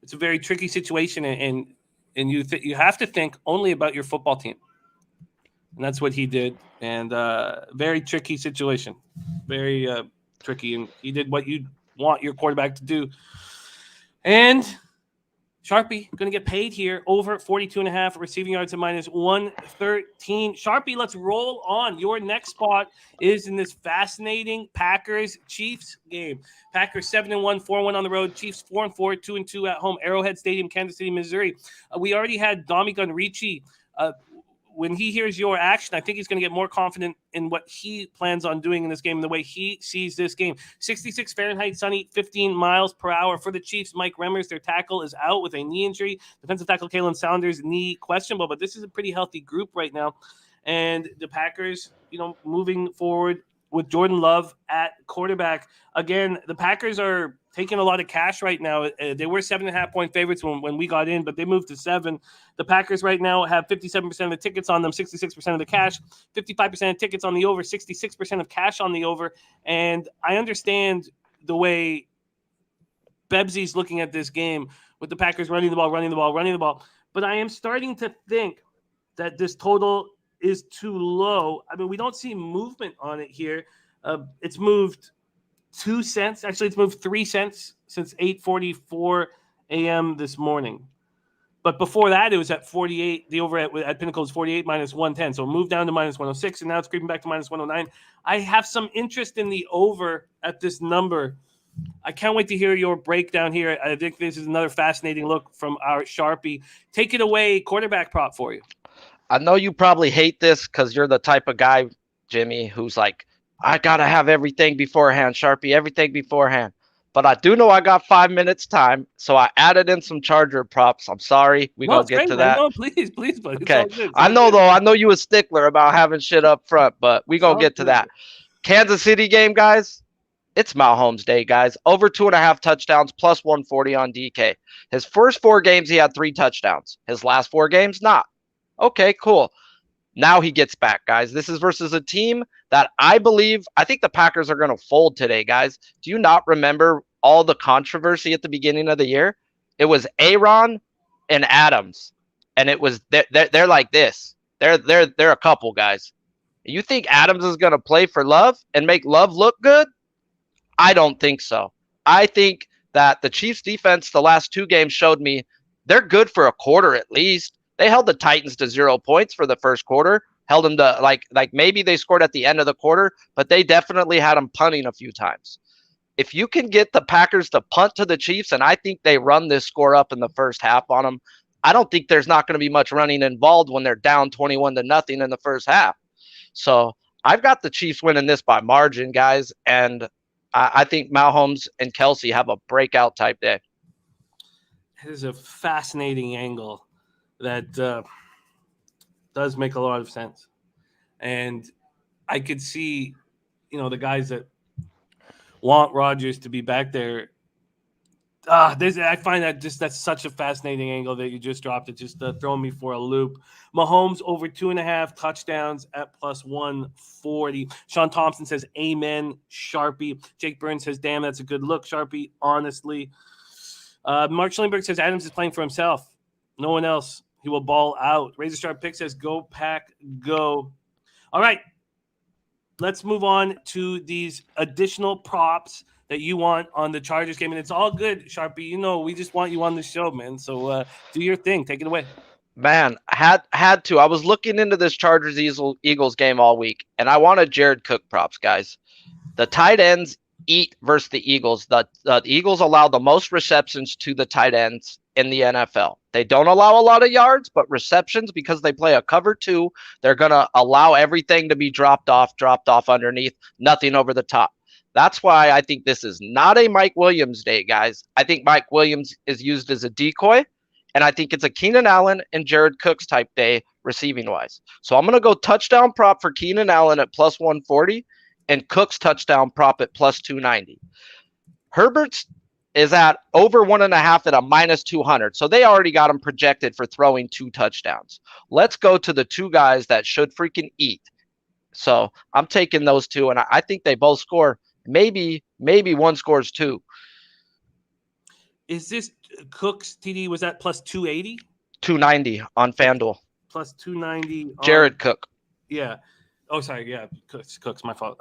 It's a very tricky situation, and you have to think only about your football team. And that's what he did. And very tricky situation. Very tricky. And he did what you want your quarterback to do. And Sharpie going to get paid here over 42.5 receiving yards and minus 113. Sharpie, let's roll on. Your next spot is in this fascinating Packers-Chiefs game. Packers 7-1, 4-1 on the road. Chiefs 4-4, 2-2 at home. Arrowhead Stadium, Kansas City, Missouri. We already had Dominican Ricci. When he hears your action, I think he's going to get more confident in what he plans on doing in this game and the way he sees this game. 66 Fahrenheit, sunny, 15 miles per hour for the Chiefs. Mike Remmers, their tackle, is out with a knee injury. Defensive tackle Kalen Saunders, knee questionable, but this is a pretty healthy group right now. And the Packers, moving forward with Jordan Love at quarterback. Again, the Packers are taking a lot of cash right now. They were 7.5-point favorites when we got in, but they moved to 7. The Packers right now have 57% of the tickets on them, 66% of the cash, 55% of tickets on the over, 66% of cash on the over. And I understand the way Bebsy's looking at this game with the Packers running the ball. But I am starting to think that this total is too low. I mean, we don't see movement on it here. It's moved 2 cents. Actually, it's moved 3 cents since 8:44 a.m. this morning. But before that, it was at 48. The over at Pinnacle is 48 minus 110. So it moved down to minus 106, and now it's creeping back to minus 109. I have some interest in the over at this number. I can't wait to hear your breakdown here. I think this is another fascinating look from our Sharpie. Take it away, quarterback prop for you. I know you probably hate this because you're the type of guy, Jimmy, who's like, I got to have everything beforehand, Sharpie, everything beforehand. But I do know I got 5 minutes time, so I added in some Charger props. I'm sorry. We're going to get to that. No, please, buddy. Okay. I know you a stickler about having shit up front, but we're going to get to that. Kansas City game, guys. It's Mahomes Day, guys. Over 2.5 touchdowns, plus 140 on DK. His first 4 games, he had 3 touchdowns. His last 4 games, not. Okay, cool. Now he gets back, guys. This is versus a team that I think the Packers are going to fold today, guys. Do you not remember all the controversy at the beginning of the year? It was Aaron and Adams, and it was they're like this. They're a couple, guys. You think Adams is going to play for Love and make Love look good? I don't think so. I think that the Chiefs defense the last 2 games showed me they're good for a quarter at least. They held the Titans to 0 points for the first quarter. held them to like maybe they scored at the end of the quarter, but they definitely had them punting a few times. If you can get the Packers to punt to the Chiefs, and I think they run this score up in the first half on them, I don't think there's not going to be much running involved when they're down 21-0 in the first half. So I've got the Chiefs winning this by margin, guys, and I think Mahomes and Kelsey have a breakout type day. It is a fascinating angle that does make a lot of sense. And I could see, the guys that want Rodgers to be back there. I find that's such a fascinating angle that you just dropped. It just throwing me for a loop. Mahomes over 2.5 touchdowns at plus 140. Sean Thompson says, amen, Sharpie. Jake Burns says, damn, that's a good look, Sharpie, honestly. Mark Schillingberg says, Adams is playing for himself. No one else. He will ball out. Razor Sharp Pick says, go Pack, go. All right. Let's move on to these additional props that you want on the Chargers game. And it's all good, Sharpie. We just want you on the show, man. So do your thing. Take it away. Man, had to. I was looking into this Chargers Eagles game all week, and I wanted Jared Cook props, guys. The tight ends eat versus the Eagles. The Eagles allow the most receptions to the tight ends in the NFL. They don't allow a lot of yards, but receptions, because they play a cover 2, they're going to allow everything to be dropped off underneath, nothing over the top. That's why I think this is not a Mike Williams day, guys. I think Mike Williams is used as a decoy, and I think it's a Keenan Allen and Jared Cooks type day receiving-wise. So I'm going to go touchdown prop for Keenan Allen at plus 140 and Cooks touchdown prop at plus 290. Herbert's is at over 1.5 at a minus 200. So they already got him projected for throwing 2 touchdowns. Let's go to the 2 guys that should freaking eat. So I'm taking those 2, and I think they both score. Maybe one scores 2. Is this Cook's TD? Was that plus 280? 290 on FanDuel. Plus 290. Jared Cook. Yeah. Oh, sorry. Yeah, Cook's my fault.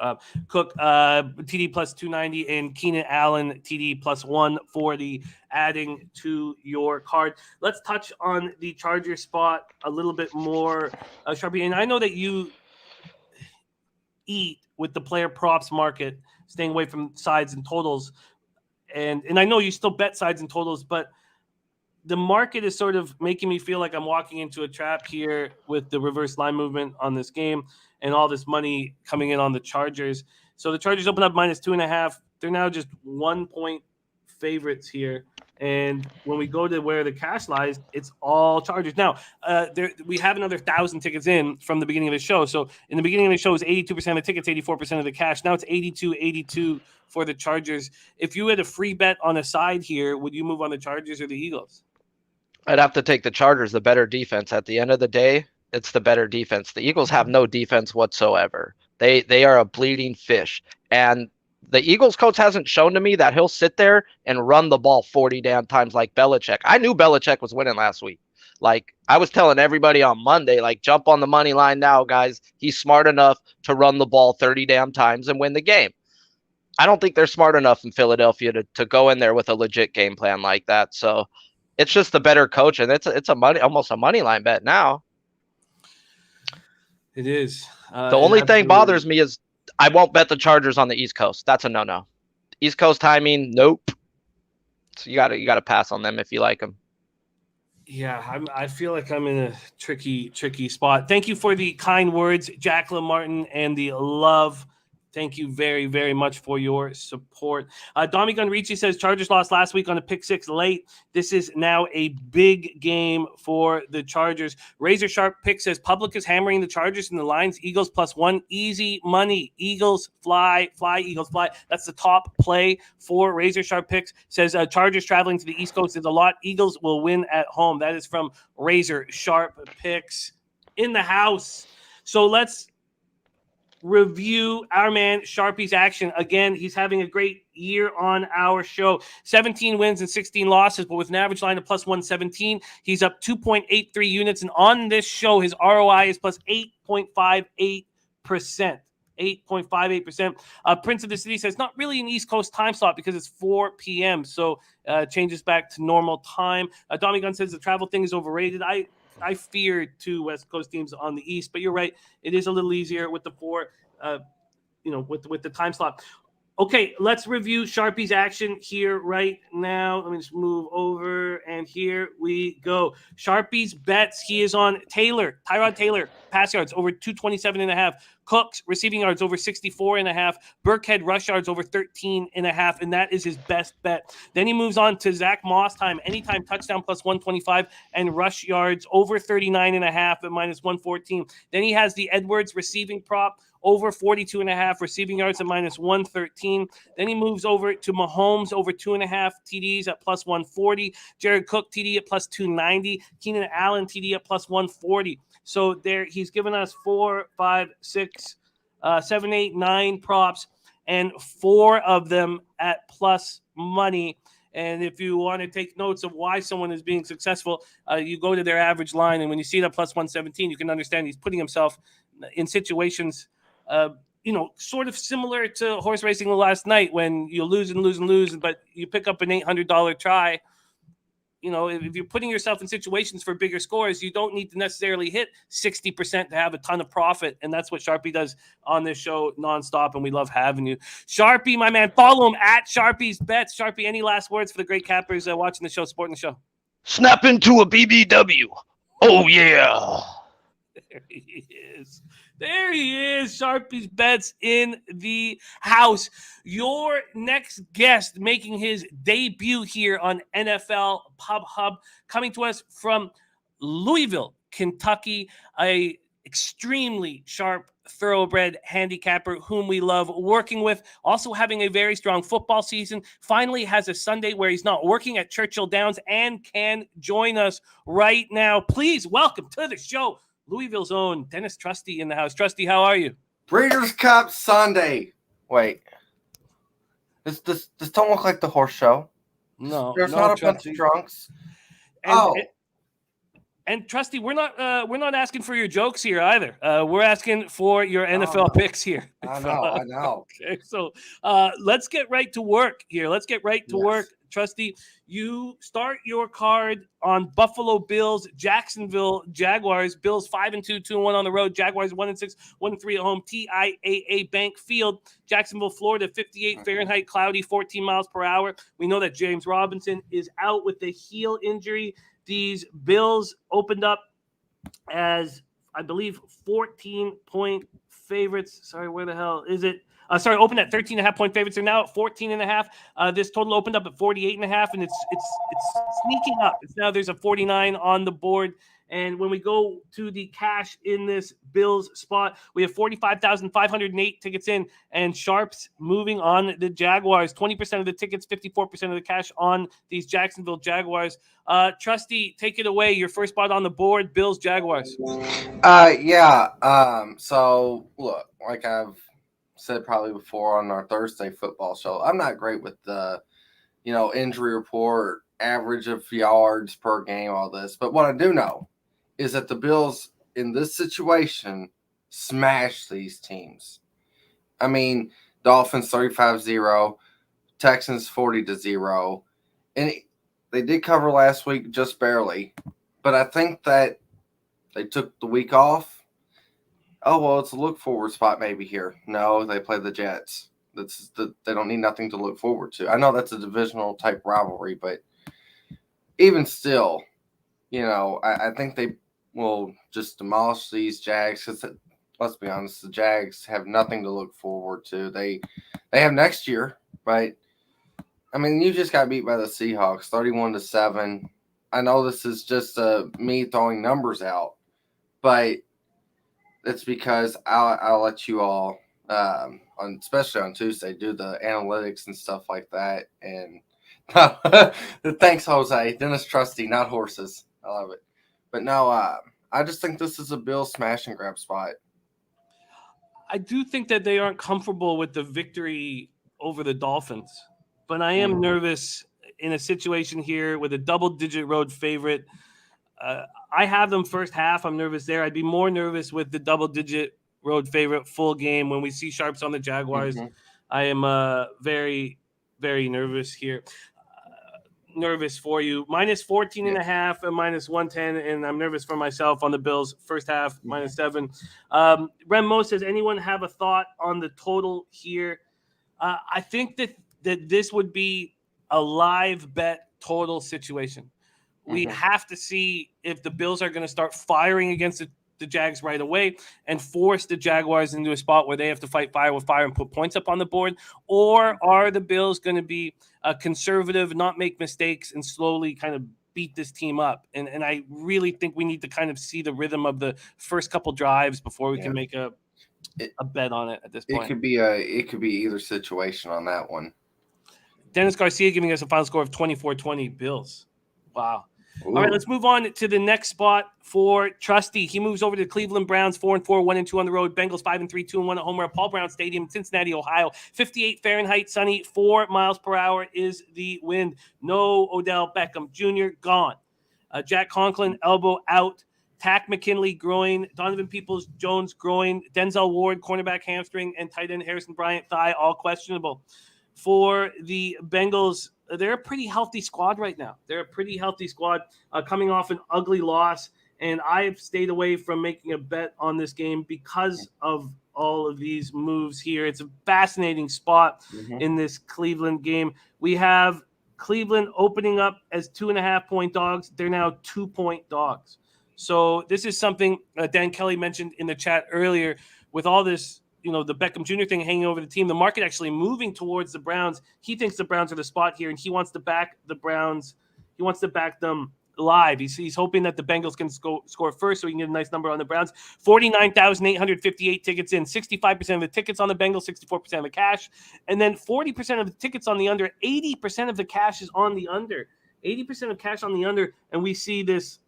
Cook TD plus 290 and Keenan Allen TD plus 140 adding to your card. Let's touch on the Charger spot a little bit more, Sharpie. And I know that you eat with the player props market, staying away from sides and totals. And I know you still bet sides and totals, but the market is sort of making me feel like I'm walking into a trap here with the reverse line movement on this game and all this money coming in on the Chargers. So the Chargers open up minus 2.5. They're now just 1 point favorites here. And when we go to where the cash lies, it's all Chargers. Now, we have another 1,000 tickets in from the beginning of the show. So in the beginning of the show, it was 82% of the tickets, 84% of the cash. Now it's 82 for the Chargers. If you had a free bet on a side here, would you move on the Chargers or the Eagles? I'd have to take the Chargers, the better defense. At the end of the day, it's the better defense. The Eagles have no defense whatsoever. They are a bleeding fish. And the Eagles coach hasn't shown to me that he'll sit there and run the ball 40 damn times like Belichick. I knew Belichick was winning last week. Like, I was telling everybody on Monday, like, jump on the money line now, guys. He's smart enough to run the ball 30 damn times and win the game. I don't think they're smart enough in Philadelphia to go in there with a legit game plan like that. So it's just the better coach, and it's almost a money line bet now. It is. The only thing bothers me is I won't bet the Chargers on the East Coast. That's a no-no. East Coast timing, nope. So you gotta pass on them if you like them. Yeah, I feel like I'm in a tricky spot. Thank you for the kind words, Jacqueline Martin, and the love. Thank you very, very much for your support. Domi Gunrici says Chargers lost last week on a pick 6 late. This is now a big game for the Chargers. Razor Sharp Pick says Public is hammering the Chargers and the lines. Eagles +1. Easy money. Eagles fly, Eagles fly. That's the top play for Razor Sharp Picks. Says Chargers traveling to the East Coast is a lot. Eagles will win at home. That is from Razor Sharp Picks in the house. So let's review our man Sharpie's action. Again, he's having a great year on our show. 17 wins and 16 losses, but with an average line of +117, he's up 2.83 units. And on this show, his ROI is plus 8.58%. 8.58%. Prince of the City says not really an East Coast time slot because it's 4 p.m. So changes back to normal time. Tommy Gunn says the travel thing is overrated. I I fear 2 West Coast teams on the East, but you're right. It is a little easier with the 4, with the time slot. Okay, let's review Sharpie's action here right now. Let me just move over, and here we go. Sharpie's bets. He is on Tyrod Taylor, pass yards over 227.5. Cooks, receiving yards over 64.5. Burkhead, rush yards over 13.5, and that is his best bet. Then he moves on to Zach Moss time, anytime touchdown plus 125, and rush yards over 39.5 at minus 114. Then he has the Edwards receiving prop over 42.5, receiving yards at minus 113. Then he moves over to Mahomes over 2.5 TDs at plus 140. Jared Cook TD at plus 290. Keenan Allen TD at plus 140. So there, he's given us 4, 5, 6, 7, 8, 9 props, and 4 of them at plus money. And if you want to take notes of why someone is being successful, you go to their average line, and when you see that plus 117, you can understand he's putting himself in situations, sort of similar to horse racing last night when you lose and lose and lose, but you pick up an $800 try. If you're putting yourself in situations for bigger scores, you don't need to necessarily hit 60% to have a ton of profit. And that's what Sharpie does on this show nonstop. And we love having you. Sharpie, my man, follow him at Sharpie's Bets. Sharpie, any last words for the great cappers watching the show, supporting the show? Snap into a BBW. Oh, yeah. There he is. There he is. Sharpie's Bets in the house. Your next guest making his debut here on NFL Pub Hub, coming to us from Louisville, Kentucky, a extremely sharp, thoroughbred handicapper whom we love working with, also having a very strong football season, finally has a Sunday where he's not working at Churchill Downs and can join us right now. Please welcome to the show, Louisville's own Dennis Trusty in the house. Trusty, how are you? Breeders' Cup Sunday. Wait. This don't look like the horse show. No. There's not a bunch of drunks. And Trusty, we're not asking for your jokes here either. We're asking for your NFL picks here. I know. Okay, so let's get right to work here. Let's get right to work. Trusty, you start your card on Buffalo Bills, Jacksonville Jaguars. Bills 5-2, 2-1 on the road. Jaguars 1-6, 1-3 at home. TIAA Bank Field. Jacksonville, Florida, 58 Fahrenheit, cloudy, 14 miles per hour. We know that James Robinson is out with the heel injury. These Bills opened up as, I believe, 14-point favorites. Sorry, where the hell is it? Opened at 13.5-point favorites. They're now at 14.5. This total opened up at 48.5, and it's sneaking up. There's a 49 on the board. And when we go to the cash in this Bills spot, we have 45,508 tickets in, and sharps moving on the Jaguars. 20% of the tickets, 54% of the cash on these Jacksonville Jaguars. Trusty, take it away. Your first spot on the board, Bills Jaguars. So look, like I've said probably before on our Thursday football show, I'm not great with the, injury report, average of yards per game, all this. But what I do know is that the Bills in this situation smash these teams. I mean, Dolphins 35-0, Texans 40-0. And they did cover last week just barely. But I think that they took the week off. Oh, well, it's a look forward spot maybe here. No, they play the Jets. They don't need nothing to look forward to. I know that's a divisional type rivalry, but even still, I think they will just demolish these Jags because, let's be honest, the Jags have nothing to look forward to. They have next year, right? I mean, you just got beat by the Seahawks, 31-7. I know this is just me throwing numbers out, but it's because I'll let you all, especially on Tuesday, do the analytics and stuff like that. And thanks, Jose. Dennis Trusty, not horses. I love it. But no, I just think this is a Bill smash and grab spot. I do think that they aren't comfortable with the victory over the Dolphins, but I am nervous in a situation here with a double-digit road favorite. I have them first half. I'm nervous there. I'd be more nervous with the double-digit road favorite full game when we see sharps on the Jaguars. I am very, very nervous here. nervous for you. Minus 14 and a half and minus 110, and I'm nervous for myself on the Bills. First half, minus 7. Remo says, anyone have a thought on the total here? I think that this would be a live bet total situation. We have to see if the Bills are going to start firing against the Jags right away and force the Jaguars into a spot where they have to fight fire with fire and put points up on the board, or are the Bills going to be conservative, not make mistakes, and slowly kind of beat this team up? And I really think we need to kind of see the rhythm of the first couple drives before we can make a bet on it at this point. It could be either situation on that one. Dennis Garcia giving us a final score of 24-20 Bills. Wow. Ooh. All right, let's move on to the next spot for Trusty. He moves over to the Cleveland Browns, 4-4, 1-2 on the road. Bengals 5-3, 2-1 at home. We're at Paul Brown Stadium in Cincinnati, Ohio. 58 Fahrenheit, sunny, 4 miles per hour is the wind. No Odell Beckham Jr. gone. Jack Conklin elbow out. Tack McKinley groin. Donovan Peoples-Jones groin. Denzel Ward cornerback hamstring, and tight end Harrison Bryant thigh all questionable. For the Bengals, they're a pretty healthy squad right now. They're a pretty healthy squad coming off an ugly loss, and I have stayed away from making a bet on this game because of all of these moves here. It's a fascinating spot in this Cleveland game. We have Cleveland opening up as 2.5-point dogs. They're now 2-point dogs. So this is something Dan Kelly mentioned in the chat earlier with all this, the Beckham Jr. thing hanging over the team, the market actually moving towards the Browns. He thinks the Browns are the spot here, and he wants to back the Browns. He wants to back them live. He's hoping that the Bengals can score first so he can get a nice number on the Browns. 49,858 tickets in, 65% of the tickets on the Bengals, 64% of the cash, and then 40% of the tickets on the under. 80% of the cash is on the under. 80% of cash on the under, and we see this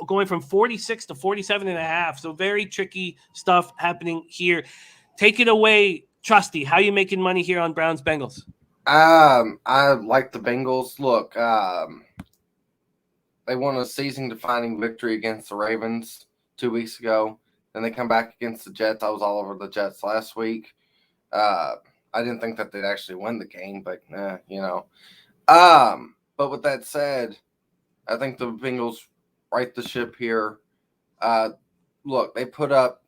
going from 46 to 47.5. So very tricky stuff happening here. Take it away, Trusty. How are you making money here on Browns Bengals? I like the Bengals. Look, they won a season-defining victory against the Ravens 2 weeks ago. Then they come back against the Jets. I was all over the Jets last week. I didn't think that they'd actually win the game, but But with that said, I think the Bengals right the ship here. Look, they put up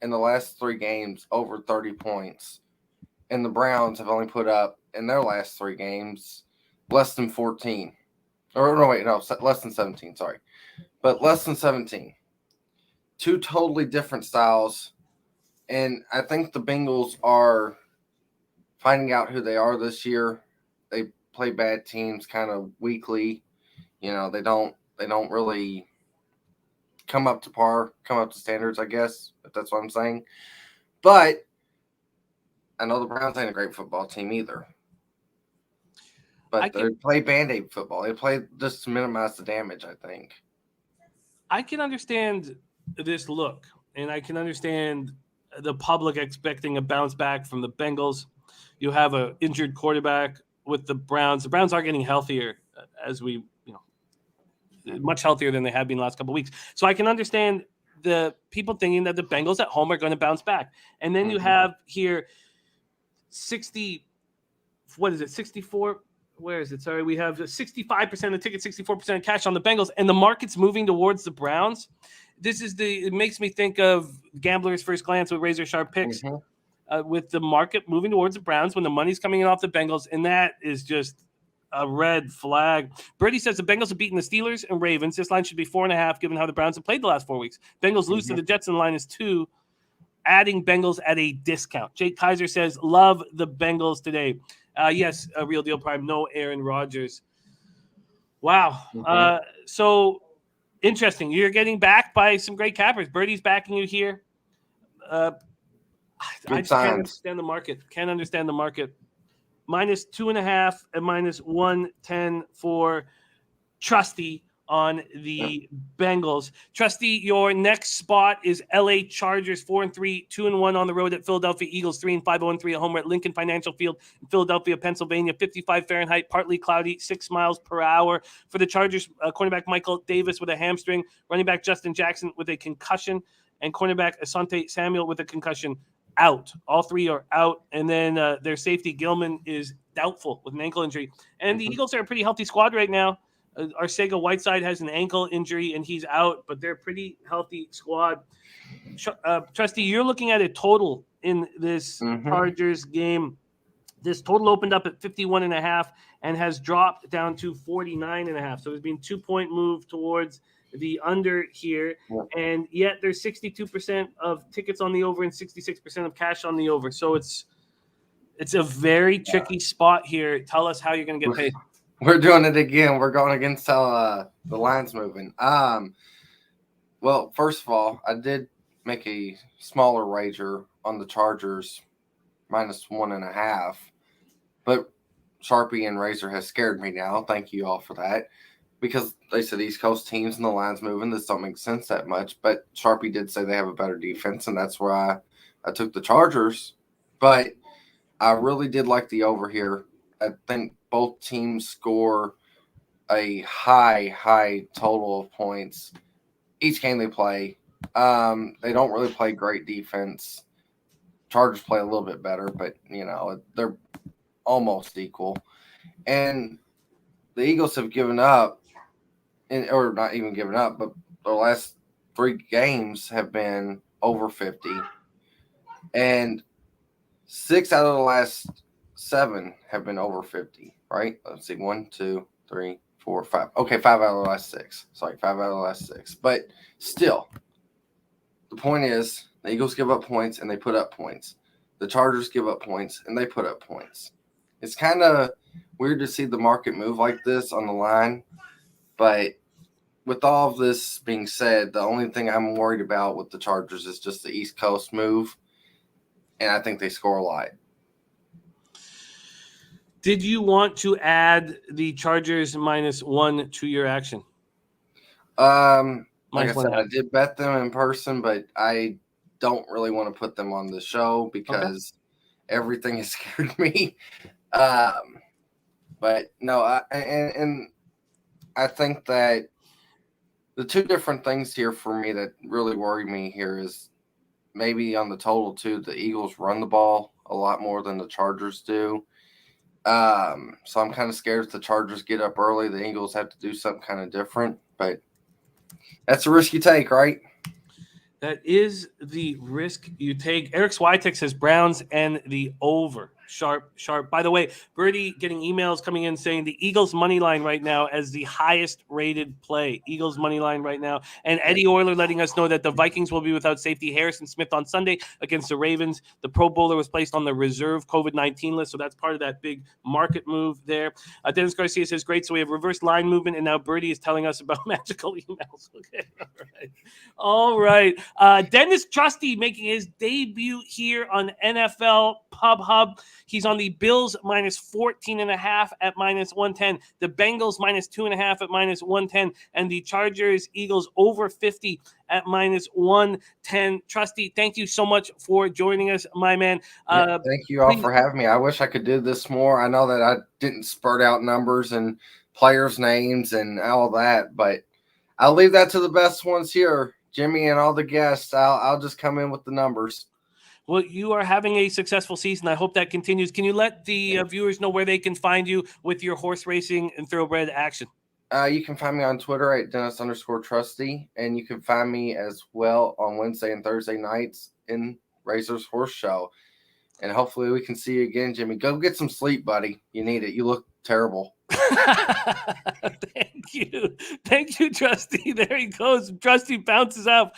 in the last 3 games over 30 points, and the Browns have only put up in their last 3 games less than 14. Less than 17, sorry. But less than 17. 2 totally different styles, and I think the Bengals are finding out who they are this year. They play bad teams kind of weekly. They don't really come up to par, come up to standards, I guess, if that's what I'm saying. But I know the Browns ain't a great football team either. But they play Band-Aid football. They play just to minimize the damage, I think. I can understand this look, and I can understand the public expecting a bounce back from the Bengals. You have an injured quarterback with the Browns. The Browns are getting healthier as we much healthier than they have been the last couple of weeks. So I can understand the people thinking that the Bengals at home are going to bounce back. And then you have here 64? Where is it? Sorry, we have 65% of the tickets, 64% of cash on the Bengals, and the market's moving towards the Browns. It makes me think of Gambler's First Glance with Razor Sharp Picks, with the market moving towards the Browns when the money's coming in off the Bengals, and that is just a red flag. Birdie says the Bengals have beaten the Steelers and Ravens. This line should be 4.5, given how the Browns have played the last 4 weeks. Bengals lose to the Jets, and the line is 2, adding Bengals at a discount. Jake Kaiser says, love the Bengals today. Yes, a real deal prime. No Aaron Rodgers. Wow. So interesting. You're getting backed by some great cappers. Birdie's backing you here. I just can't understand the market. Can't understand the market. Minus 2.5 and minus 110 for Trusty on the Bengals. Trusty, your next spot is LA Chargers 4-3, 2-1 on the road at Philadelphia Eagles, 3-5, 0-3 at home at Lincoln Financial Field in Philadelphia, Pennsylvania. 55 Fahrenheit, partly cloudy, 6 miles per hour. For the Chargers, cornerback Michael Davis with a hamstring, running back Justin Jackson with a concussion, and cornerback Asante Samuel with a concussion out. All 3 are out. And then their safety Gilman is doubtful with an ankle injury. And the Eagles are a pretty healthy squad right now. Arcega Whiteside has an ankle injury and he's out, but they're a pretty healthy squad. Trusty, you're looking at a total in this Chargers game. This total opened up at 51.5 and has dropped down to 49.5. So there's been 2-point move towards the under here. Yeah. And yet there's 62% of tickets on the over and 66% of cash on the over. So it's a very tricky spot here. Tell us how you're going to get paid. We're doing it again. We're going against the lines moving. Well, first of all, I did make a smaller wager on the Chargers -1.5, but Sharpie and Razor has scared me now. Thank you all for that, because they said East Coast teams and the lines moving. This don't make sense that much, but Sharpie did say they have a better defense, and that's why I took the Chargers. But I really did like the over here. I think both teams score a high total of points each game they play. They don't really play great defense. Chargers play a little bit better, but they're almost equal. And the Eagles have given up, or not even given up, but the last 3 games have been over 50. And 6 out of the last 7 have been over 50, right? Let's see, 1, 2, 3, 4, 5. Okay, 5 out of the last 6. Sorry, 5 out of the last 6. But still, the point is, the Eagles give up points and they put up points. The Chargers give up points and they put up points. It's kind of weird to see the market move like this on the line. But with all of this being said, the only thing I'm worried about with the Chargers is just the East Coast move. And I think they score a lot. Did you want to add the Chargers -1 to your action? Like I said, I did bet them in person, but I don't really want to put them on the show because everything has scared me. But no, I think that the 2 different things here for me that really worry me here is maybe on the total too, the Eagles run the ball a lot more than the Chargers do. So I'm kind of scared if the Chargers get up early, the Eagles have to do something kind of different, but that's a risk you take, right? That is the risk you take. Eric Switek says Browns and the over. Sharp. By the way, Birdie getting emails coming in saying the Eagles money line right now as the highest rated play. Eagles money line right now. And Eddie Euler letting us know that the Vikings will be without safety Harrison Smith on Sunday against the Ravens. The Pro Bowler was placed on the reserve COVID-19 list, so that's part of that big market move there. Dennis Garcia says, great. So we have reverse line movement, and now Birdie is telling us about magical emails. Okay, all right. Dennis Trusty making his debut here on NFL Pub Hub. He's on the Bills -14.5 at -110. The Bengals -2.5 at -110. And the Chargers Eagles over 50 at -110. Trusty, thank you so much for joining us, my man. Thank you all for having me. I wish I could do this more. I know that I didn't spurt out numbers and players' names and all that, but I'll leave that to the best ones here, Jimmy and all the guests. I'll just come in with the numbers. Well, you are having a successful season. I hope that continues. Can you let the viewers know where they can find you with your horse racing and thoroughbred action? You can find me on Twitter at Dennis_Trusty, and you can find me as well on Wednesday and Thursday nights in Razor's Horse Show. And hopefully we can see you again, Jimmy. Go get some sleep, buddy. You need it. You look terrible. Thank you, Trusty. There he goes. Trusty bounces up.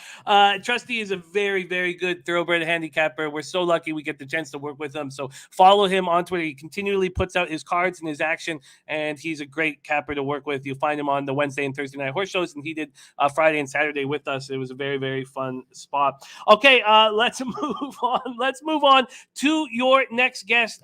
Trusty is a very, very good thoroughbred handicapper. We're so lucky we get the chance to work with him. So follow him on Twitter. He continually puts out his cards and his action, and he's a great capper to work with. You'll find him on the Wednesday and Thursday night horse shows, and he did Friday and Saturday with us. It was a very, very fun spot. Okay, let's move on. Let's move on to your next guest.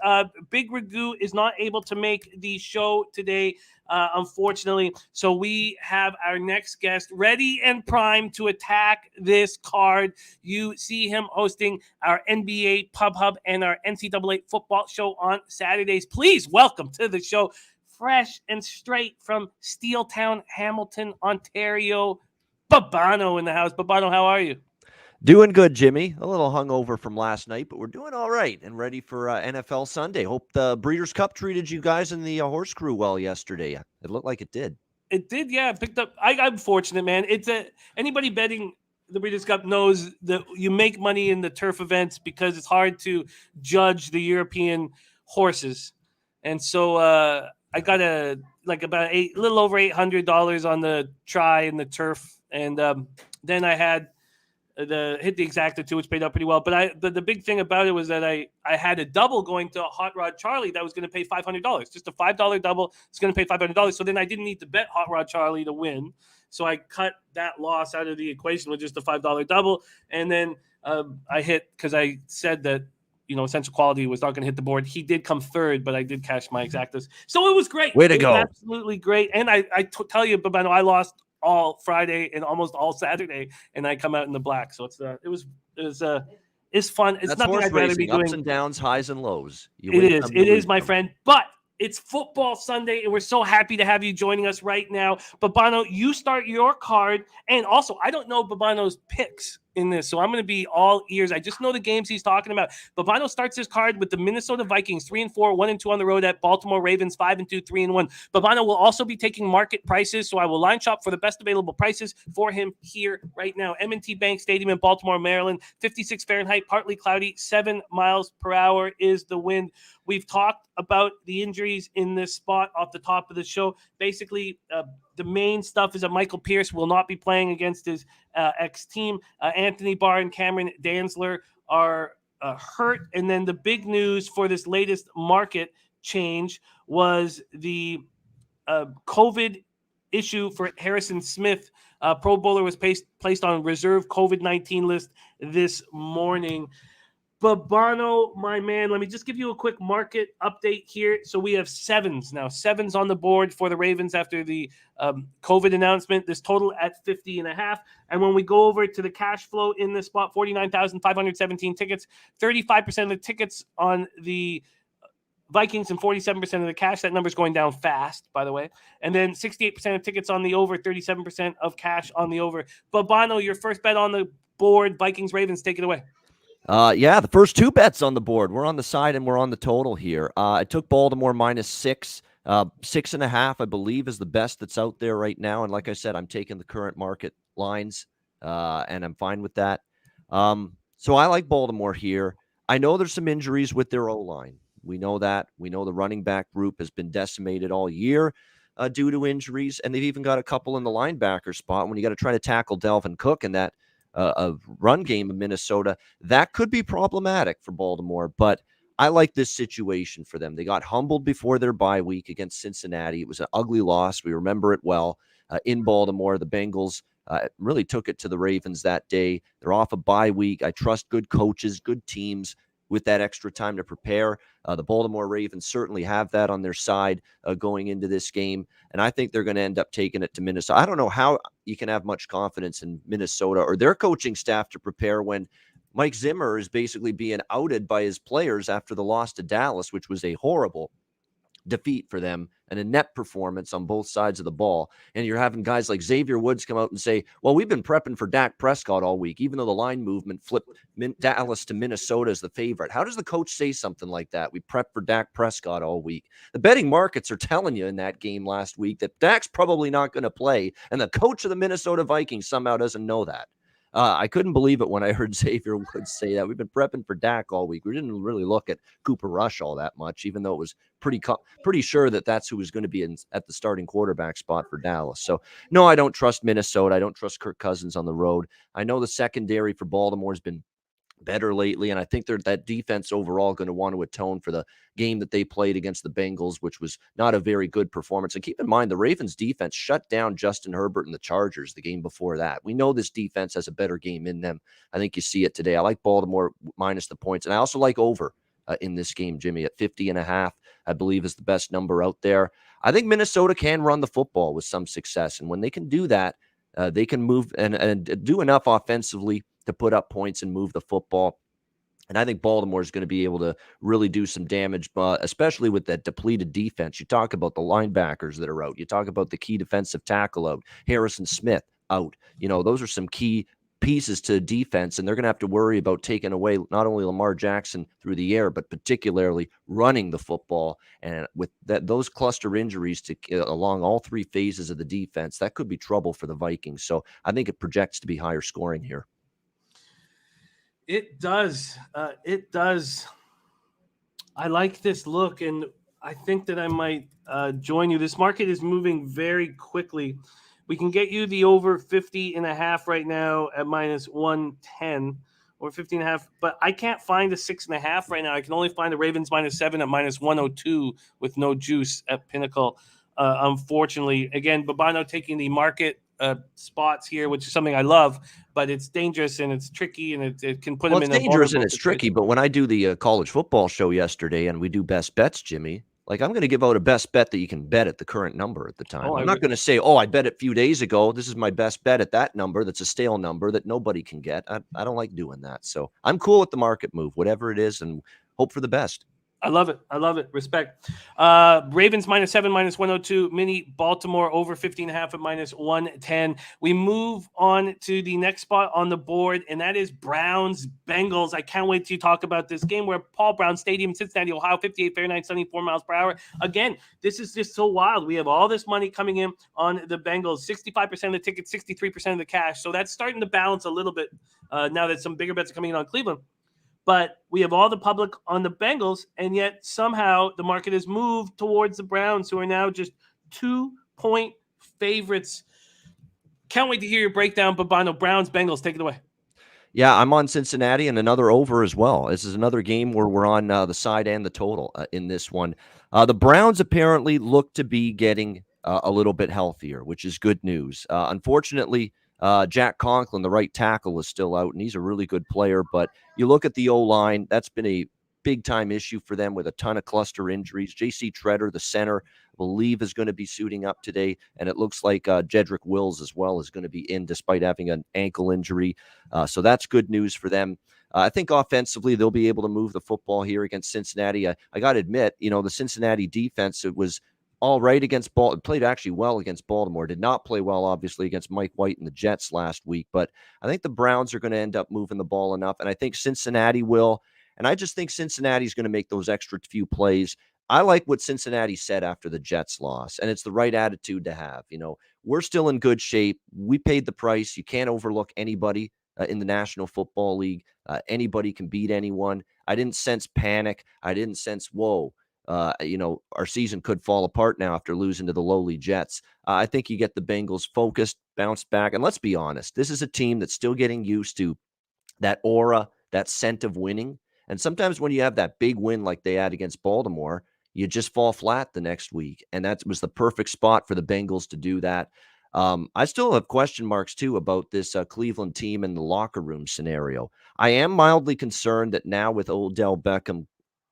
Big Ragu is not able to make the show today, unfortunately. So we have our next guest ready and primed to attack this card. You see him hosting our NBA Pub Hub and our NCAA football show on Saturdays. Please welcome to the show, fresh and straight from Steeltown, Hamilton, Ontario, Babano in the house. Babano, how are you? Doing good, Jimmy. A little hungover from last night, but we're doing all right and ready for NFL Sunday. Hope the Breeders' Cup treated you guys in the horse crew well yesterday. It looked like it did. It did, yeah. Picked up. I'm fortunate, man. Anybody betting the Breeders' Cup knows that you make money in the turf events because it's hard to judge the European horses, and so I got about a little over $800 on the try and the turf, and then I had hit the exacta too, which paid up pretty well. But the big thing about it was that I had a double going to Hot Rod Charlie that was going to pay $500. Just a $5 double. It's going to pay $500. So then I didn't need to bet Hot Rod Charlie to win. So I cut that loss out of the equation with just a $5 double. And then I hit, because I said that, Essential Quality was not going to hit the board. He did come third, but I did cash my exactas. So it was great. Way to go. Absolutely great. And I tell you, Babano, I lost all Friday and almost all Saturday, and I come out in the black. So it's fun. It's That's nothing I'd rather be doing. Ups and downs, highs and lows. It is, my friend. But it's football Sunday, and we're so happy to have you joining us right now. Babano, you start your card. And also, I don't know Babano's picks in this, so I'm going to be all ears. I just know the games he's talking about. Babano starts his card with the Minnesota Vikings, 3-4, 1-2 on the road at Baltimore Ravens, 5-2, 3-1. Babano will also be taking market prices, so I will line shop for the best available prices for him here right now. M&T Bank Stadium in Baltimore, Maryland, 56 Fahrenheit, partly cloudy, 7 miles per hour is the wind. We've talked about the injuries in this spot off the top of the show. Basically, the main stuff is that Michael Pierce will not be playing against his ex-team. Anthony Barr and Cameron Dantzler are hurt. And then the big news for this latest market change was the COVID issue for Harrison Smith. Pro Bowler was placed on reserve COVID-19 list this morning. Babano, my man, let me just give you a quick market update here. So we have sevens on the board for the Ravens after the COVID announcement. This total at 50.5. And when we go over to the cash flow in this spot, 49,517 tickets, 35% of the tickets on the Vikings and 47% of the cash. That number's going down fast, by the way. And then 68% of tickets on the over, 37% of cash on the over. Babano, your first bet on the board, Vikings, Ravens, take it away. The first two bets on the board. We're on the side and we're on the total here. I took Baltimore -6. 6.5, I believe, is the best that's out there right now. And like I said, I'm taking the current market lines, and I'm fine with that. So I like Baltimore here. I know there's some injuries with their O-line. We know that. We know the running back group has been decimated all year due to injuries, and they've even got a couple in the linebacker spot when you got to try to tackle Dalvin Cook and that run game of Minnesota. That could be problematic for Baltimore, but I like this situation for them. They got humbled before their bye week against Cincinnati. It was an ugly loss. We remember it well. In Baltimore, the Bengals really took it to the Ravens that day. They're off a bye week. I trust good coaches, good teams with that extra time to prepare. The Baltimore Ravens certainly have that on their side going into this game, and I think they're going to end up taking it to Minnesota. I don't know how you can have much confidence in Minnesota or their coaching staff to prepare when Mike Zimmer is basically being outed by his players after the loss to Dallas, which was a horrible defeat for them and a net performance on both sides of the ball. And you're having guys like Xavier Woods come out and say, well, we've been prepping for Dak Prescott all week, even though the line movement flipped Dallas to Minnesota as the favorite. How does the coach say something like that? We prepped for Dak Prescott all week. The betting markets are telling you in that game last week that Dak's probably not going to play, and the coach of the Minnesota Vikings somehow doesn't know that. I couldn't believe it when I heard Xavier Woods say that. We've been prepping for Dak all week. We didn't really look at Cooper Rush all that much, even though it was pretty sure that that's who was going to be at the starting quarterback spot for Dallas. So, no, I don't trust Minnesota. I don't trust Kirk Cousins on the road. I know the secondary for Baltimore has been better lately, and I think that defense overall going to want to atone for the game that they played against the Bengals, which was not a very good performance. And keep in mind, the Ravens defense shut down Justin Herbert and the Chargers the game before that. We know this defense has a better game in them. I think you see it today. I like Baltimore minus the points, and I also like over in this game, Jimmy, at 50.5, I believe is the best number out there. I think Minnesota can run the football with some success, and when they can do that, they can move and do enough offensively to put up points and move the football. And I think Baltimore is going to be able to really do some damage, especially with that depleted defense. You talk about the linebackers that are out. You talk about the key defensive tackle out. Harrison Smith out. You know, those are some key pieces to defense, and they're going to have to worry about taking away not only Lamar Jackson through the air, but particularly running the football. And with those cluster injuries along all three phases of the defense, that could be trouble for the Vikings. So I think it projects to be higher scoring here. It does. It does. I like this look, and I think that I might join you. This market is moving very quickly. We can get you the over 50.5 right now at -110 or 50.5, but I can't find a 6.5 right now. I can only find the Ravens -7 at -102 with no juice at Pinnacle. Unfortunately, again, Babano taking the market spots here, which is something I love, but it's dangerous and it's tricky, and it can put them in. It's dangerous and it's tricky. But when I do the college football show yesterday and we do best bets, Jimmy, like I'm going to give out a best bet that you can bet at the current number at the time. I'm not going to say, I bet it a few days ago. This is my best bet at that number. That's a stale number that nobody can get. I don't like doing that. So I'm cool with the market move, whatever it is, and hope for the best. I love it. I love it. Respect. Ravens -7, -102. Mini Baltimore over 50.5 at -110. We move on to the next spot on the board, and that is Browns Bengals. I can't wait to talk about this game. We're at Paul Brown Stadium, Cincinnati, Ohio, 58 Fahrenheit, 74 miles per hour. Again, this is just so wild. We have all this money coming in on the Bengals, 65% of the tickets, 63% of the cash. So that's starting to balance a little bit now that some bigger bets are coming in on Cleveland. But we have all the public on the Bengals, and yet somehow the market has moved towards the Browns, who are now just 2-point favorites. Can't wait to hear your breakdown, Babano. Browns, Bengals, take it away. Yeah, I'm on Cincinnati and another over as well. This is another game where we're on the side and the total in this one. The Browns apparently look to be getting a little bit healthier, which is good news. Unfortunately, Jack Conklin, the right tackle, is still out, and he's a really good player. But you look at the O-line, that's been a big-time issue for them with a ton of cluster injuries. J.C. Treader, the center, I believe is going to be suiting up today, and it looks like Jedrick Wills as well is going to be in despite having an ankle injury. So that's good news for them. I think offensively they'll be able to move the football here against Cincinnati. I got to admit, the Cincinnati defense, it was all right against Baltimore. Played actually well against Baltimore. Did not play well, obviously, against Mike White and the Jets last week. But I think the Browns are going to end up moving the ball enough, and I think Cincinnati will. And I just think Cincinnati's going to make those extra few plays. I like what Cincinnati said after the Jets loss, and it's the right attitude to have. We're still in good shape. We paid the price. You can't overlook anybody in the National Football League. Anybody can beat anyone. I didn't sense panic. I didn't sense, whoa. Our season could fall apart now after losing to the lowly Jets. I think you get the Bengals focused, bounce back. And let's be honest, this is a team that's still getting used to that aura, that scent of winning. And sometimes when you have that big win like they had against Baltimore, you just fall flat the next week. And that was the perfect spot for the Bengals to do that. I still have question marks, too, about this Cleveland team and the locker room scenario. I am mildly concerned that now with Odell Beckham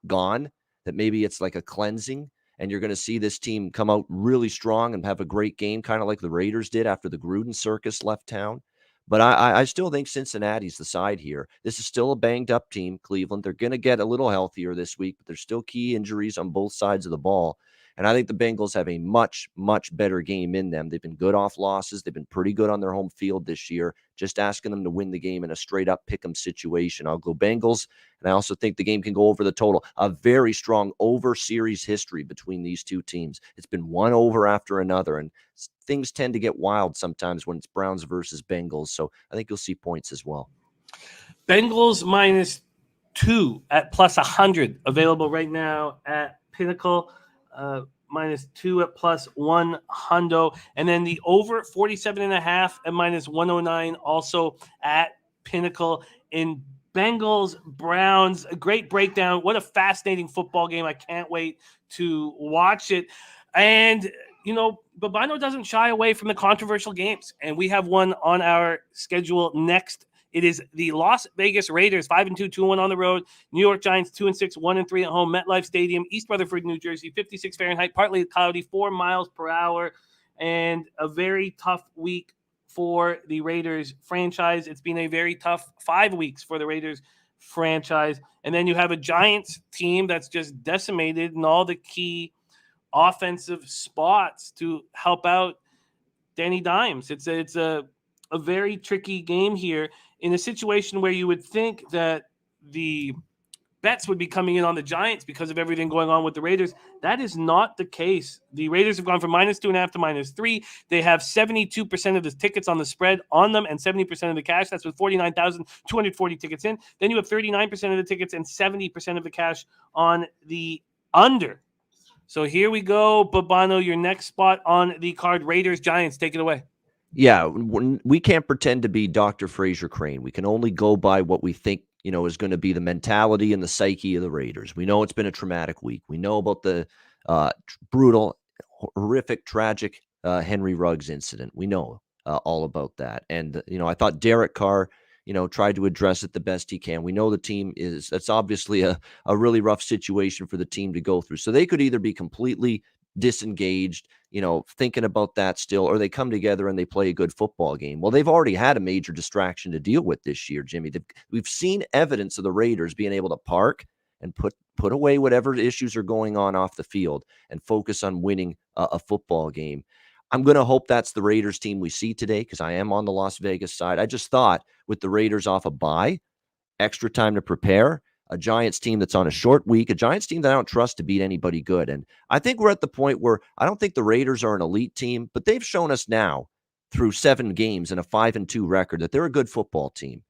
gone, that maybe it's like a cleansing and you're going to see this team come out really strong and have a great game, kind of like the Raiders did after the Gruden circus left town. But I still think Cincinnati's the side here. This is still a banged-up team, Cleveland. They're going to get a little healthier this week, but there's still key injuries on both sides of the ball. And I think the Bengals have a much, much better game in them. They've been good off losses. They've been pretty good on their home field this year. Just asking them to win the game in a straight-up pick-em situation. I'll go Bengals, and I also think the game can go over the total. A very strong over-series history between these two teams. It's been one over after another, and things tend to get wild sometimes when it's Browns versus Bengals. So I think you'll see points as well. Bengals -2 at +100 available right now at Pinnacle. -2 at +100, and then the over 47.5 at -109 also at Pinnacle. In Bengals Browns, a great breakdown. What a fascinating football game. I can't wait to watch it. And Babano doesn't shy away from the controversial games, and we have one on our schedule next. It is the Las Vegas Raiders, 5-2, 2-1 on the road. New York Giants, 2-6, 1-3 at home. MetLife Stadium, East Rutherford, New Jersey, 56 Fahrenheit, partly cloudy, 4 miles per hour, and a very tough week for the Raiders franchise. It's been a very tough 5 weeks for the Raiders franchise. And then you have a Giants team that's just decimated in all the key offensive spots to help out Danny Dimes. It's a a very tricky game here in a situation where you would think that the bets would be coming in on the Giants because of everything going on with the Raiders. That is not the case. The Raiders have gone from -2.5 to -3. They have 72% of the tickets on the spread on them and 70% of the cash. That's with 49,240 tickets in. Then you have 39% of the tickets and 70% of the cash on the under. So here we go, Babano, your next spot on the card, Raiders, Giants. Take it away. Yeah, we can't pretend to be Dr. Fraser Crane. We can only go by what we think, is going to be the mentality and the psyche of the Raiders. We know it's been a traumatic week. We know about the brutal, horrific, tragic Henry Ruggs incident. We know all about that. And, I thought Derek Carr, tried to address it the best he can. We know the team that's obviously a really rough situation for the team to go through. So they could either be completely disengaged, thinking about that still, or they come together and they play a good football game. Well, they've already had a major distraction to deal with this year, Jimmy. We've seen evidence of the Raiders being able to park and put away whatever issues are going on off the field and focus on winning a football game. I'm going to hope that's the Raiders team we see today because I am on the Las Vegas side. I just thought with the Raiders off a bye, extra time to prepare, a Giants team that's on a short week, a Giants team that I don't trust to beat anybody good. And I think we're at the point where I don't think the Raiders are an elite team, but they've shown us now through 7 games and a 5-2 record that they're a good football team.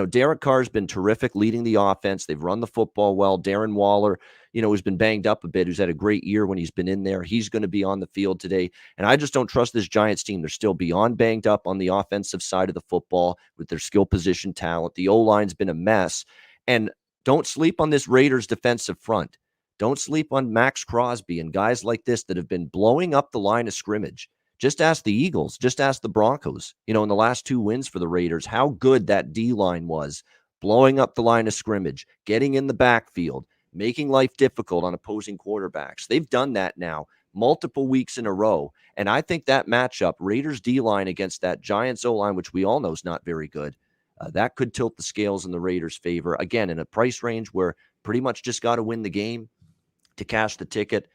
Derek Carr's been terrific leading the offense. They've run the football well. Darren Waller, who's been banged up a bit, who's had a great year when he's been in there. He's going to be on the field today. And I just don't trust this Giants team. They're still beyond banged up on the offensive side of the football with their skill position talent. The O-line's been a mess. And don't sleep on this Raiders defensive front. Don't sleep on Max Crosby and guys like this that have been blowing up the line of scrimmage. Just ask the Eagles. Just ask the Broncos. In the last 2 wins for the Raiders, how good that D-line was, blowing up the line of scrimmage, getting in the backfield, making life difficult on opposing quarterbacks. They've done that now multiple weeks in a row. And I think that matchup, Raiders D-line against that Giants O-line, which we all know is not very good, that could tilt the scales in the Raiders' favor. Again, in a price range where pretty much just got to win the game to cash the ticket.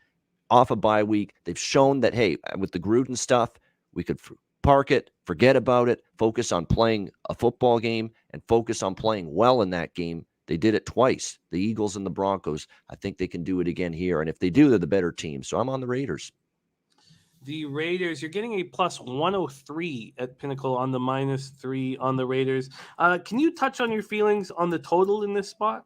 Off a bye week, they've shown that, hey, with the Gruden stuff, we could park it, forget about it, focus on playing a football game, and focus on playing well in that game. They did it twice, the Eagles and the Broncos. I think they can do it again here. And if they do, they're the better team. So I'm on the Raiders. The Raiders, you're getting a +103 at Pinnacle on the -3 on the Raiders. Can you touch on your feelings on the total in this spot?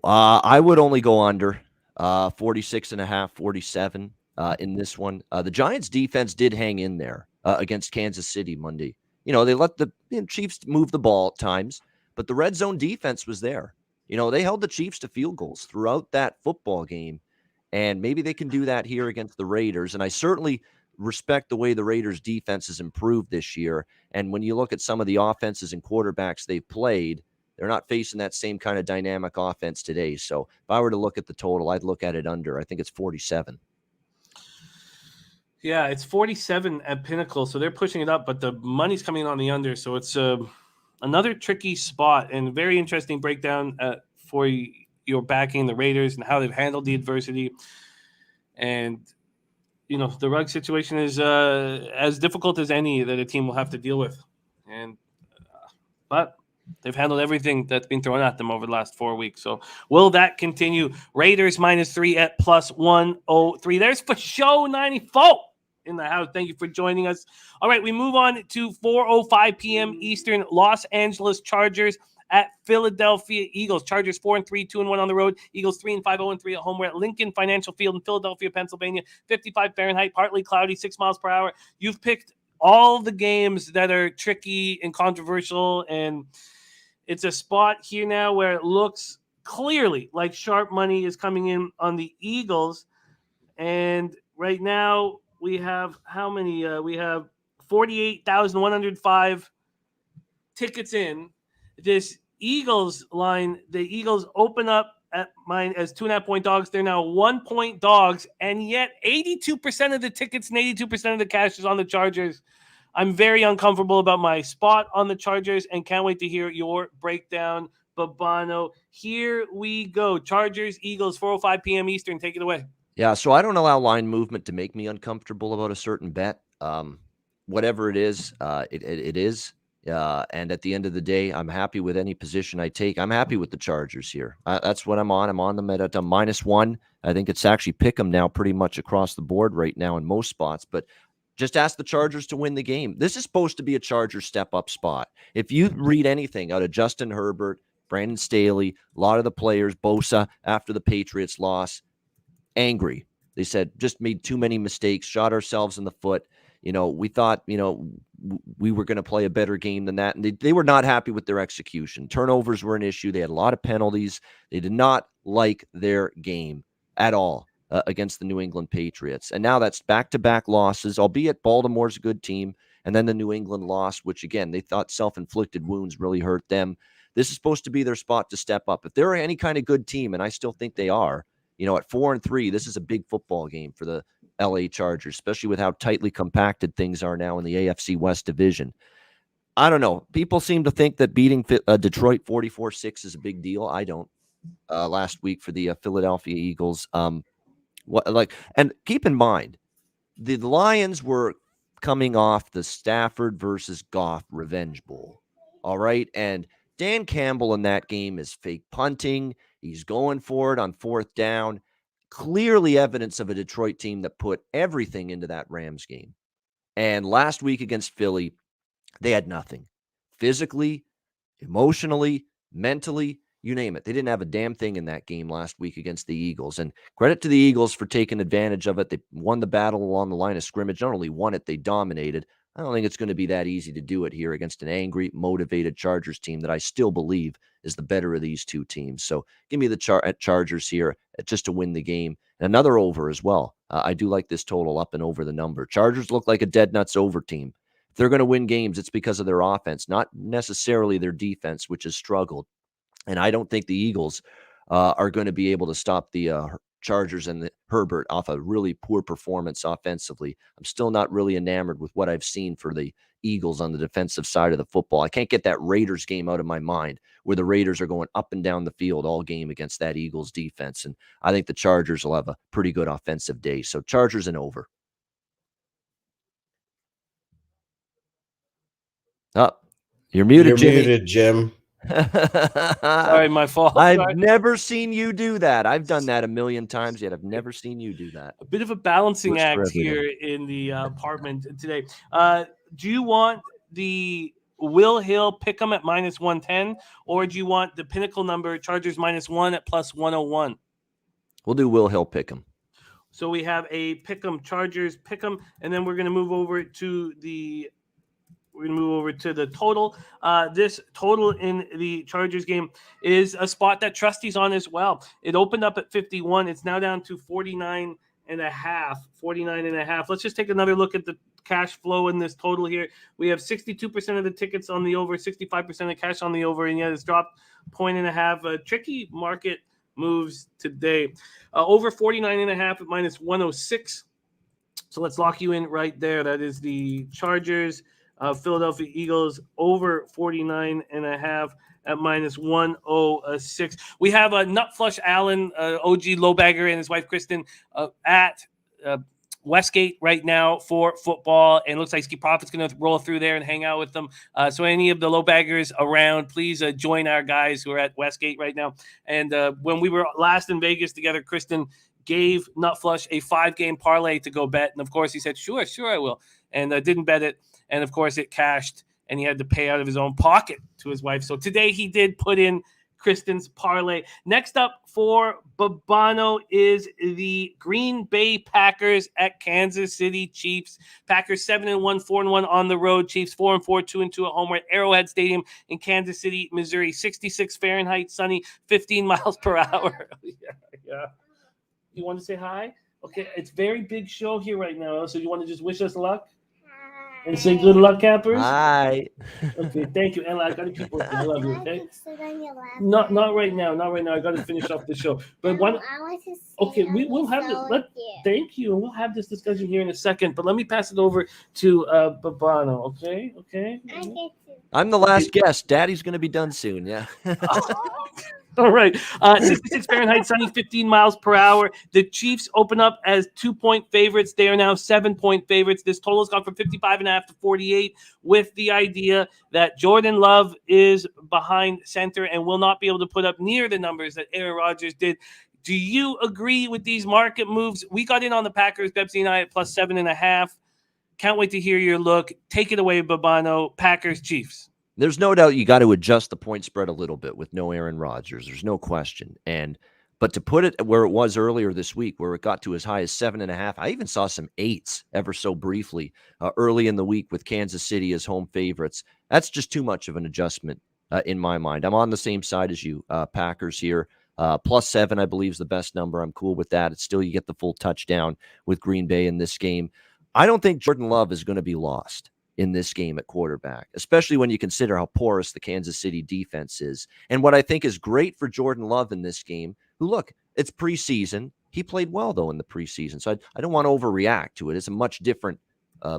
I would only go under 46.5, 47 in this one. The Giants defense did hang in there against Kansas City Monday. They let the Chiefs move the ball at times, but the red zone defense was there. They held the Chiefs to field goals throughout that football game, and maybe they can do that here against the Raiders. And I certainly respect the way the Raiders defense has improved this year. And when you look at some of the offenses and quarterbacks they've played, they're not facing that same kind of dynamic offense today. So if I were to look at the total, I'd look at it under. I think it's 47. Yeah, it's 47 at Pinnacle, so they're pushing it up, but the money's coming in on the under. So it's another tricky spot and very interesting breakdown for your backing the Raiders and how they've handled the adversity. And, the Ruggs situation is as difficult as any that a team will have to deal with. And but they've handled everything that's been thrown at them over the last 4 weeks. So will that continue? Raiders -3 at +103. There's for show 94 in the house. Thank you for joining us. All right, we move on to 4:05 p.m. Eastern. Los Angeles Chargers at Philadelphia Eagles. Chargers 4-3, 2-1 on the road. Eagles 3-5, 0-3 at home. We're at Lincoln Financial Field in Philadelphia, Pennsylvania. 55 Fahrenheit, partly cloudy, 6 miles per hour. You've picked all the games that are tricky and controversial, and it's a spot here now where it looks clearly like sharp money is coming in on the Eagles. And right now we have how many? We have 48,105 tickets in. This Eagles line, the Eagles open up at mine as 2.5-point dogs. They're now 1-point dogs, and yet 82% of the tickets and 82% of the cash is on the Chargers. I'm very uncomfortable about my spot on the Chargers and can't wait to hear your breakdown, Babano. Here we go. Chargers, Eagles, 4:05 p.m. Eastern. Take it away. Yeah, so I don't allow line movement to make me uncomfortable about a certain bet. whatever it is, it is. And at the end of the day, I'm happy with any position I take. I'm happy with the Chargers here. That's what I'm on. I'm on them at a -1. I think it's actually pick them now pretty much across the board right now in most spots. But just ask the Chargers to win the game. This is supposed to be a Chargers step-up spot. If you read anything out of Justin Herbert, Brandon Staley, a lot of the players, Bosa, after the Patriots loss, angry. They said, just made too many mistakes, shot ourselves in the foot. We thought, we were going to play a better game than that. And they were not happy with their execution. Turnovers were an issue. They had a lot of penalties. They did not like their game at all against the New England Patriots. And now that's back-to-back losses, albeit Baltimore's a good team. And then the New England loss, which, again, they thought self-inflicted wounds really hurt them. This is supposed to be their spot to step up. If they're any kind of good team, and I still think they are, at 4-3, this is a big football game for the LA Chargers, especially with how tightly compacted things are now in the AFC West division. I don't know. People seem to think that beating Detroit 44-6 is a big deal. I don't. Last week for the Philadelphia Eagles. And keep in mind, the Lions were coming off the Stafford versus Goff Revenge Bowl. All right. And Dan Campbell in that game is fake punting. He's going for it on 4th down. Clearly evidence of a Detroit team that put everything into that Rams game. And last week against Philly, they had nothing. Physically, emotionally, mentally, you name it. They didn't have a damn thing in that game last week against the Eagles. And credit to the Eagles for taking advantage of it. They won the battle along the line of scrimmage. Not only won it, they dominated. I don't think it's going to be that easy to do it here against an angry, motivated Chargers team that I still believe is the better of these two teams. So give me the Chargers here just to win the game. And another over as well. I do like this total up and over the number. Chargers look like a dead nuts over team. If they're going to win games, it's because of their offense, not necessarily their defense, which has struggled. And I don't think the Eagles are going to be able to stop the Chargers and the Herbert off a really poor performance offensively. I'm still not really enamored with what I've seen for the Eagles on the defensive side of the football. I can't get that Raiders game out of my mind where the Raiders are going up and down the field all game against that Eagles defense. And I think the Chargers will have a pretty good offensive day. So Chargers and over. Oh, you're muted, Jimmy. Muted, Jim. Sorry, my fault. I've never seen you do that. I've done that a million times, yet I've never seen you do that. A bit of a balancing act here in the apartment today. Do you want the Will Hill pick 'em at -110, or do you want the pinnacle number Chargers -1 at +101? We'll do Will Hill pick 'em. So we have a pick 'em Chargers pick 'em, and then we're going to move over to the total. This total in the Chargers game is a spot that Trusty's on as well. It opened up at 51. It's now down to 49.5. Let's just take another look at the cash flow in this total here. We have 62% of the tickets on the over, 65% of cash on the over, and yet it's dropped 1.5. Tricky market moves today. Over 49.5 at -106. So let's lock you in right there. That is the Chargers. Philadelphia Eagles over 49.5 at -106. We have a Nut Flush Allen, OG Lowbagger, and his wife Kristen at Westgate right now for football, and it looks like Ski Profit's going to roll through there and hang out with them. So any of the Lowbaggers around, please join our guys who are at Westgate right now. And when we were last in Vegas together, Kristen gave Nut Flush a 5-game parlay to go bet, and of course he said, sure, I will, and didn't bet it. And, of course, it cashed, and he had to pay out of his own pocket to his wife. So today he did put in Kristen's parlay. Next up for Babano is the Green Bay Packers at Kansas City Chiefs. Packers 7-1, 4-1 on the road. Chiefs 4-4, 2-2 at home. We're at Arrowhead Stadium in Kansas City, Missouri. 66 Fahrenheit, sunny, 15 miles per hour. Yeah. You want to say hi? Okay, it's very big show here right now. So you want to just wish us luck? And say good luck, campers. Hi. Okay, thank you. And I got to keep working. I love you, okay? Not right now. I got to finish off the show. But okay, we'll have this. Thank you. We'll have this discussion here in a second. But let me pass it over to Babano, okay? Okay. I'm the last guest. Daddy's going to be done soon. Yeah. All right. 66 Fahrenheit, sunny, 15 miles per hour. The Chiefs open up as 2-point favorites. They are now 7-point favorites. This total has gone from 55.5 to 48 with the idea that Jordan Love is behind center and will not be able to put up near the numbers that Aaron Rodgers did. Do you agree with these market moves? We got in on the Packers, Bebsy and I, at plus 7.5. Can't wait to hear your look. Take it away, Babano. Packers, Chiefs. There's no doubt you got to adjust the point spread a little bit with no Aaron Rodgers. There's no question. But to put it where it was earlier this week, where it got to as high as 7.5, I even saw some 8s ever so briefly early in the week with Kansas City as home favorites. That's just too much of an adjustment in my mind. I'm on the same side as you, Packers here. Plus 7, I believe, is the best number. I'm cool with that. It's still, you get the full touchdown with Green Bay in this game. I don't think Jordan Love is going to be lost in this game at quarterback, especially when you consider how porous the Kansas City defense is. And what I think is great for Jordan Love in this game, who, look, it's preseason. He played well, though, in the preseason. So I don't want to overreact to it. It's a much different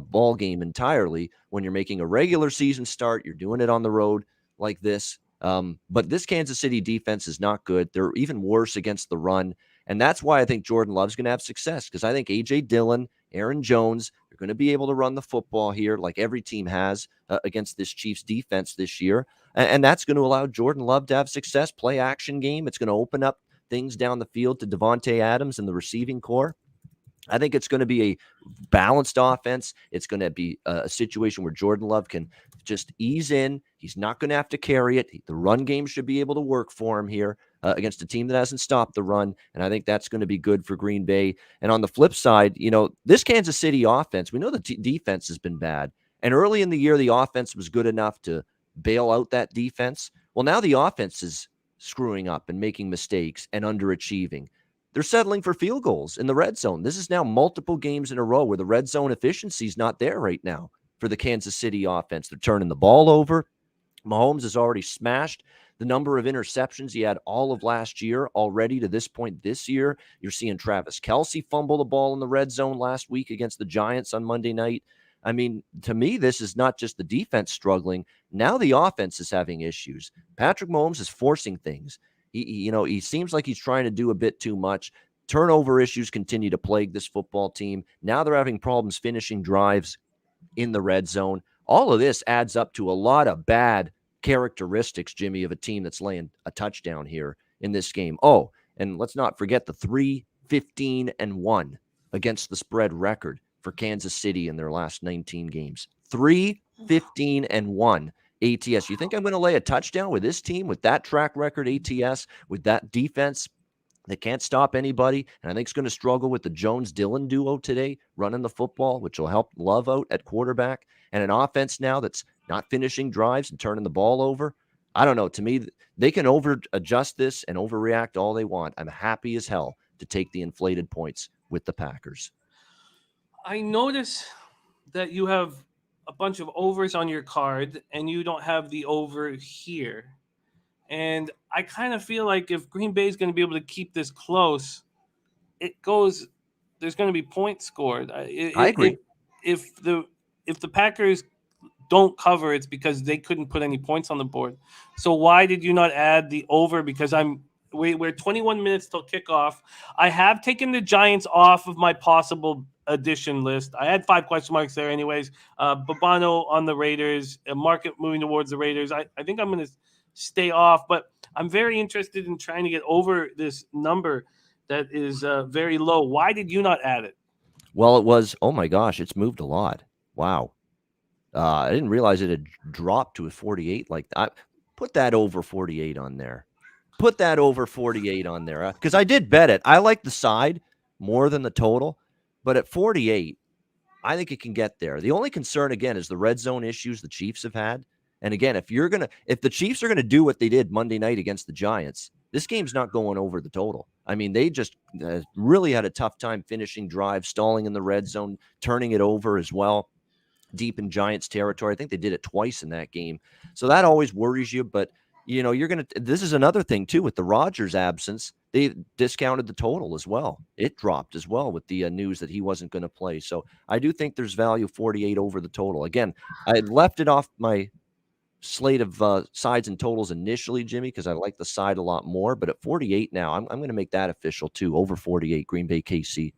ball game entirely when you're making a regular season start. You're doing it on the road like this. But this Kansas City defense is not good. They're even worse against the run. And that's why I think Jordan Love's going to have success, because I think A.J. Dillon, Aaron Jones, they're going to be able to run the football here like every team has against this Chiefs defense this year. And that's going to allow Jordan Love to have success, play action game. It's going to open up things down the field to Devontae Adams and the receiving core. I think it's going to be a balanced offense. It's going to be a situation where Jordan Love can just ease in. He's not going to have to carry it. The run game should be able to work for him here against a team that hasn't stopped the run. And I think that's going to be good for Green Bay. And on the flip side, this Kansas City offense, we know the defense has been bad. And early in the year, the offense was good enough to bail out that defense. Well, now the offense is screwing up and making mistakes and underachieving. They're settling for field goals in the red zone. This is now multiple games in a row where the red zone efficiency is not there right now for the Kansas City offense. They're turning the ball over. Mahomes has already smashed the number of interceptions he had all of last year already to this point this year. You're seeing Travis Kelce fumble the ball in the red zone last week against the Giants on Monday night. I mean, to me, this is not just the defense struggling. Now the offense is having issues. Patrick Mahomes is forcing things. He seems like he's trying to do a bit too much. Turnover issues continue to plague this football team. Now they're having problems finishing drives in the red zone. All of this adds up to a lot of bad characteristics, Jimmy, of a team that's laying a touchdown here in this game. Oh, and let's not forget the 3-15-1 against the spread record for Kansas City in their last 19 games. 3-15-1. ATS. You think I'm going to lay a touchdown with this team, with that track record ATS, with that defense that can't stop anybody? And I think it's going to struggle with the Jones-Dillon duo today, running the football, which will help Love out at quarterback, and an offense now that's not finishing drives and turning the ball over. I don't know. To me, they can over-adjust this and overreact all they want. I'm happy as hell to take the inflated points with the Packers. I notice that you have a bunch of overs on your card and you don't have the over here. And I kind of feel like if Green Bay is going to be able to keep this close, there's going to be points scored. I agree. If the Packers don't cover, it's because they couldn't put any points on the board. So why did you not add the over? Because we're 21 minutes till kickoff. I have taken the Giants off of my possible addition list. I had 5 question marks there anyways. Babano on the Raiders, a market moving towards the Raiders. I think I'm going to stay off, but I'm very interested in trying to get over this number that is very low. Why did you not add it? Well, it was, oh my gosh, it's moved a lot. Wow. I didn't realize it had dropped to a 48 like that. Put that over 48 on there. Put that over 48 on there because I did bet it. I like the side more than the total, but at 48, I think it can get there. The only concern, again, is the red zone issues the Chiefs have had. And again, if the Chiefs are going to do what they did Monday night against the Giants, this game's not going over the total. I mean, they just really had a tough time finishing drives, stalling in the red zone, turning it over as well, deep in Giants territory. I think they did it twice in that game. So that always worries you. But, this is another thing, too, with the Rodgers absence. They discounted the total as well. It dropped as well with the news that he wasn't going to play. So I do think there's value 48 over the total. Again, I left it off my slate of sides and totals initially, Jimmy, because I like the side a lot more. But at 48 now, I'm going to make that official too. Over 48, Green Bay KC.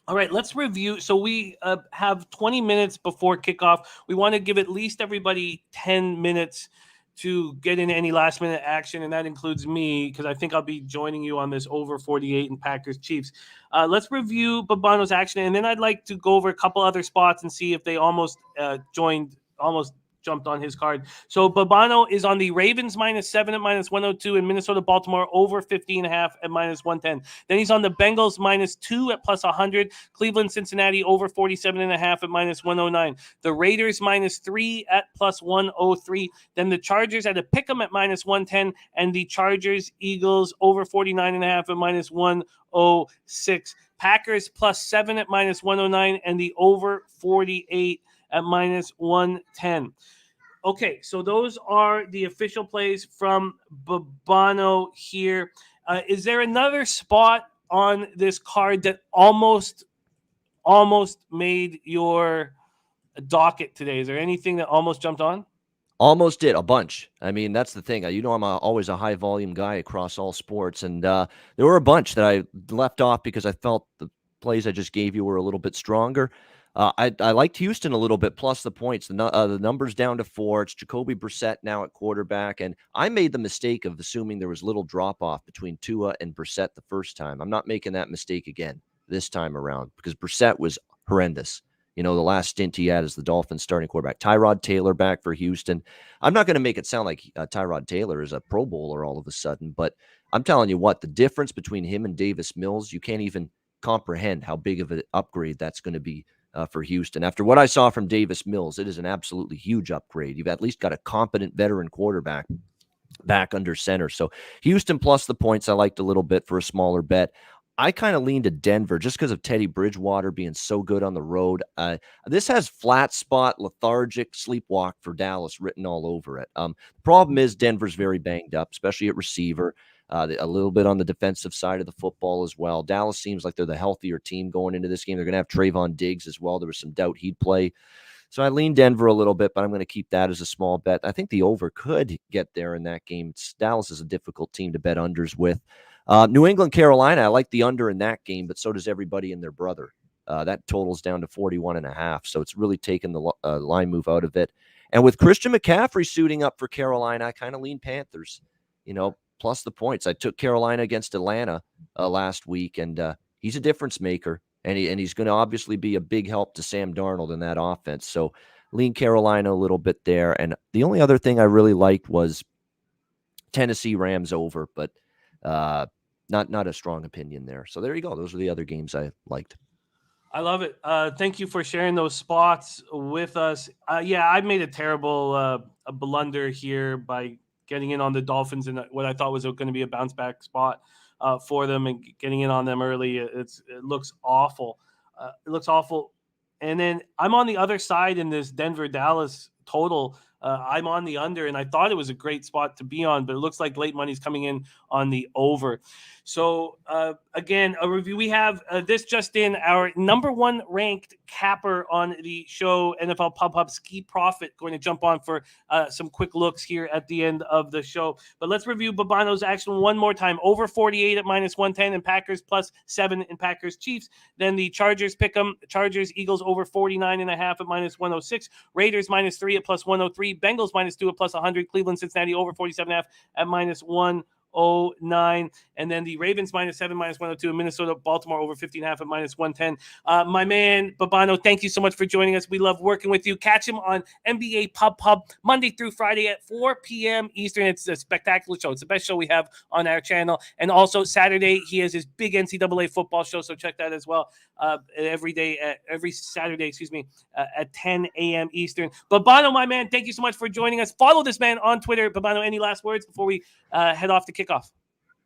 All right, let's review. So we have 20 minutes before kickoff. We want to give at least everybody 10 minutes to get in any last-minute action, and that includes me because I think I'll be joining you on this over 48 and Packers Chiefs. Let's review Babano's action, and then I'd like to go over a couple other spots and see if they almost jumped on his card. So Babano is on the Ravens -7 at -102 and Minnesota Baltimore over 50.5 at -110. Then he's on the Bengals -2 at +100, Cleveland Cincinnati over 47.5 at -109, the Raiders -3 at +103, then the Chargers at a pick'em at -110, and the Chargers Eagles over 49.5 at -106, Packers +7 at -109, and the over 48 at -110. Okay, so those are the official plays from Babano here. Is there another spot on this card that almost made your docket today? Is there anything that almost jumped on? Almost did, a bunch. I mean, that's the thing. You know, I'm always a high volume guy across all sports, and there were a bunch that I left off because I felt the plays I just gave you were a little bit stronger. I liked Houston a little bit, plus the points. The number's down to 4. It's Jacoby Brissett now at quarterback, and I made the mistake of assuming there was little drop-off between Tua and Brissett the first time. I'm not making that mistake again this time around because Brissett was horrendous. You know, the last stint he had as the Dolphins starting quarterback. Tyrod Taylor back for Houston. I'm not going to make it sound like Tyrod Taylor is a Pro Bowler all of a sudden, but I'm telling you what, the difference between him and Davis Mills, you can't even comprehend how big of an upgrade that's going to be for Houston. After what I saw from Davis Mills, it is an absolutely huge upgrade. You've at least got a competent veteran quarterback back under center. So Houston plus the points I liked a little bit for a smaller bet. I kind of leaned to Denver just because of Teddy Bridgewater being so good on the road. This has flat spot, lethargic, sleepwalk for Dallas written all over it. The problem is Denver's very banged up, especially at receiver. A little bit on the defensive side of the football as well. Dallas seems like they're the healthier team going into this game. They're going to have Trayvon Diggs as well. There was some doubt he'd play. So I lean Denver a little bit, but I'm going to keep that as a small bet. I think the over could get there in that game. Dallas is a difficult team to bet unders with. New England, Carolina, I like the under in that game, but so does everybody and their brother. That totals down to 41.5. So it's really taken the line move out of it. And with Christian McCaffrey suiting up for Carolina, I kind of lean Panthers, plus the points. I took Carolina against Atlanta last week, and he's a difference maker, and he's going to obviously be a big help to Sam Darnold in that offense. So lean Carolina a little bit there. And the only other thing I really liked was Tennessee Rams over, but not a strong opinion there. So there you go. Those are the other games I liked. I love it. Thank you for sharing those spots with us. I made a terrible a blunder here by getting in on the Dolphins in what I thought was going to be a bounce back spot for them and getting in on them early. It looks awful. It looks awful. And then I'm on the other side in this Denver-Dallas total. I'm on the under, and I thought it was a great spot to be on, but it looks like late money's coming in on the over. So, again, a review. We have this just in, our number 1 ranked capper on the show, NFL Pub Hub, Skee Profit, going to jump on for some quick looks here at the end of the show. But let's review Babano's action one more time. Over 48 at -110 and Packers +7 in Packers Chiefs. Then the Chargers pick 'em. Chargers Eagles over 49.5 at -106. Raiders -3 at +103. Bengals -2 at +100. Cleveland Cincinnati over 47.5 at -109, and then the Ravens -7, -102, and Minnesota Baltimore over 50.5 at -110. My man Babano, thank you so much for joining us. We love working with you. Catch him on NBA Pub Monday through Friday at 4 p.m. Eastern. It's a spectacular show. It's the best show we have on our channel. And also Saturday, he has his big NCAA football show, so check that as well. Every Saturday, at 10 a.m. Eastern. Babano, my man, thank you so much for joining us. Follow this man on Twitter. Babano, any last words before we head off to kickoff?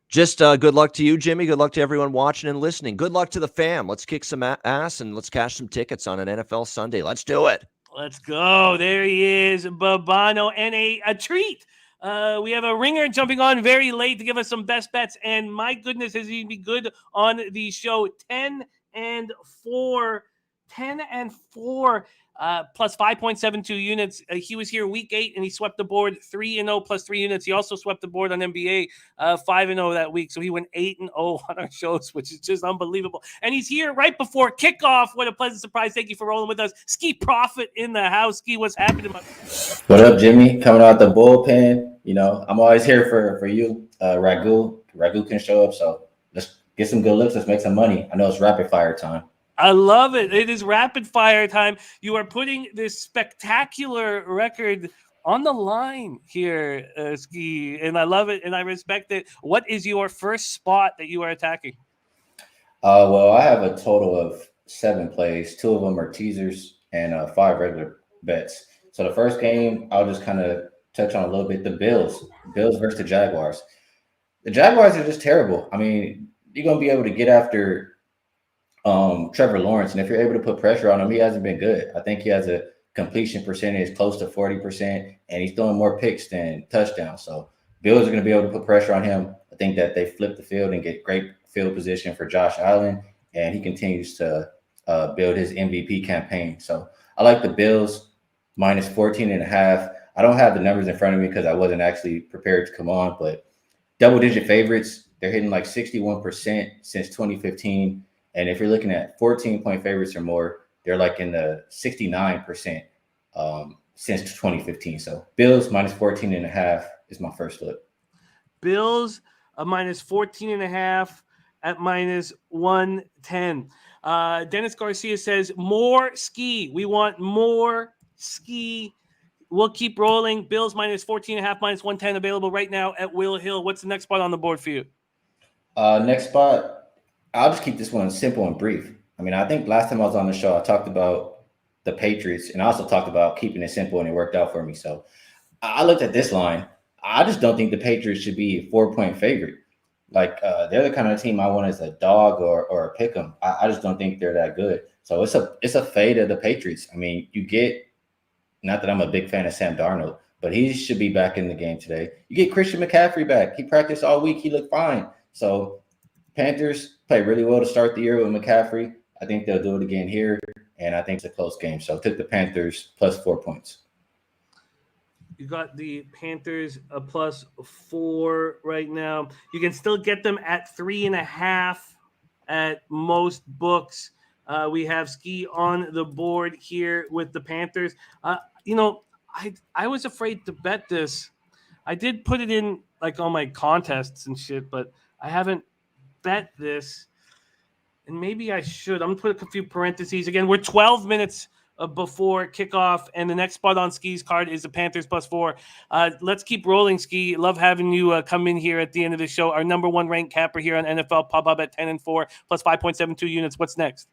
Just good luck to you, Jimmy. Good luck to everyone watching and listening. Good luck to the fam. Let's kick some ass and let's cash some tickets on an NFL Sunday. Let's do it. Let's go. There he is, Babano, and a treat. We have a ringer jumping on very late to give us some best bets, and my goodness, is he be good on the show? 10-4 10-4, plus 5.72 units. He was here week 8 and he swept the board 3-0 plus 3 units. He also swept the board on NBA 5-0 that week. So he went 8-0 on our shows, which is just unbelievable. And he's here right before kickoff. What a pleasant surprise. Thank you for rolling with us. Skee Prophet in the house. Skee, what's happening? What up, Jimmy? Coming out the bullpen. You know, I'm always here for you. Ragu can show up. So let's get some good looks. Let's make some money. I know it's rapid fire time. I love it. It is rapid fire time. You are putting this spectacular record on the line here, Skee, and I love it and I respect it. What is your first spot that you are attacking? Well, I have a total of 7 plays. 2 of them are teasers and 5 regular bets. So the first game, I'll just kind of touch on a little bit. The Bills versus the Jaguars. The Jaguars are just terrible. I mean, you're going to be able to get after Trevor Lawrence, and if you're able to put pressure on him, he hasn't been good. I think he has a completion percentage close to 40%, and he's throwing more picks than touchdowns. So Bills are going to be able to put pressure on him. I think that they flip the field and get great field position for Josh Allen, and he continues to build his MVP campaign. So I like the Bills minus 14.5. I don't have the numbers in front of me because I wasn't actually prepared to come on, but double-digit favorites, they're hitting like 61% since 2015. And if you're looking at 14-point favorites or more, they're like in the 69% since 2015. So Bills minus 14.5 is my first look. Bills minus 14.5 at minus 110. Dennis Garcia says, more Skee. We want more Skee. We'll keep rolling. Bills minus 14.5, minus 110 available right now at Will Hill. What's the next spot on the board for you? Next spot, I'll just keep this one simple and brief. I mean, I think last time I was on the show, I talked about the Patriots, and I also talked about keeping it simple, and it worked out for me. So I looked at this line. I just don't think the Patriots should be a 4-point favorite. Like, they're the kind of team I want as a dog or a pick 'em. I just don't think they're that good. So it's a fade of the Patriots. I mean, you get, not that I'm a big fan of Sam Darnold, but he should be back in the game today. You get Christian McCaffrey back. He practiced all week. He looked fine. So Panthers play really well to start the year with McCaffrey. I think they'll do it again here, and I think it's a close game. So I took the Panthers plus 4 points. You got the Panthers a plus 4 right now. You can still get them at 3.5 at most books. We have Skee on the board here with the Panthers. I was afraid to bet this. I did put it in like all my contests and shit, but I haven't bet this, and maybe I should. I'm gonna put a few parentheses again. We're 12 minutes before kickoff, and the next spot on Skee's card is the Panthers plus 4. Let's keep rolling, Skee. Love having you come in here at the end of the show. Our number 1 ranked capper here on NFL Pub Hub at 10-4 plus 5.72 units. What's next?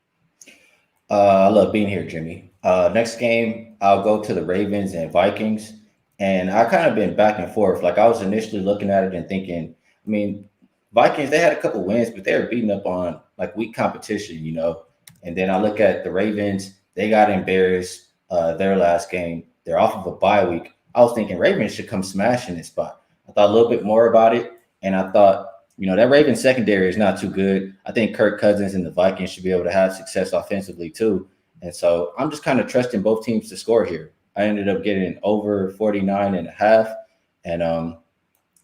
I love being here, Jimmy. Next game, I'll go to the Ravens and Vikings, and I kind of been back and forth. Like, I was initially looking at it and thinking, I mean, Vikings, they had a couple wins, but they were beating up on like weak competition, you know. And then I look at the Ravens, they got embarrassed their last game. They're off of a bye week. I was thinking Ravens should come smashing this spot. I thought a little bit more about it, and I thought, you know, that Ravens secondary is not too good. I think Kirk Cousins and the Vikings should be able to have success offensively too. And so I'm just kind of trusting both teams to score here. I ended up getting over 49.5, and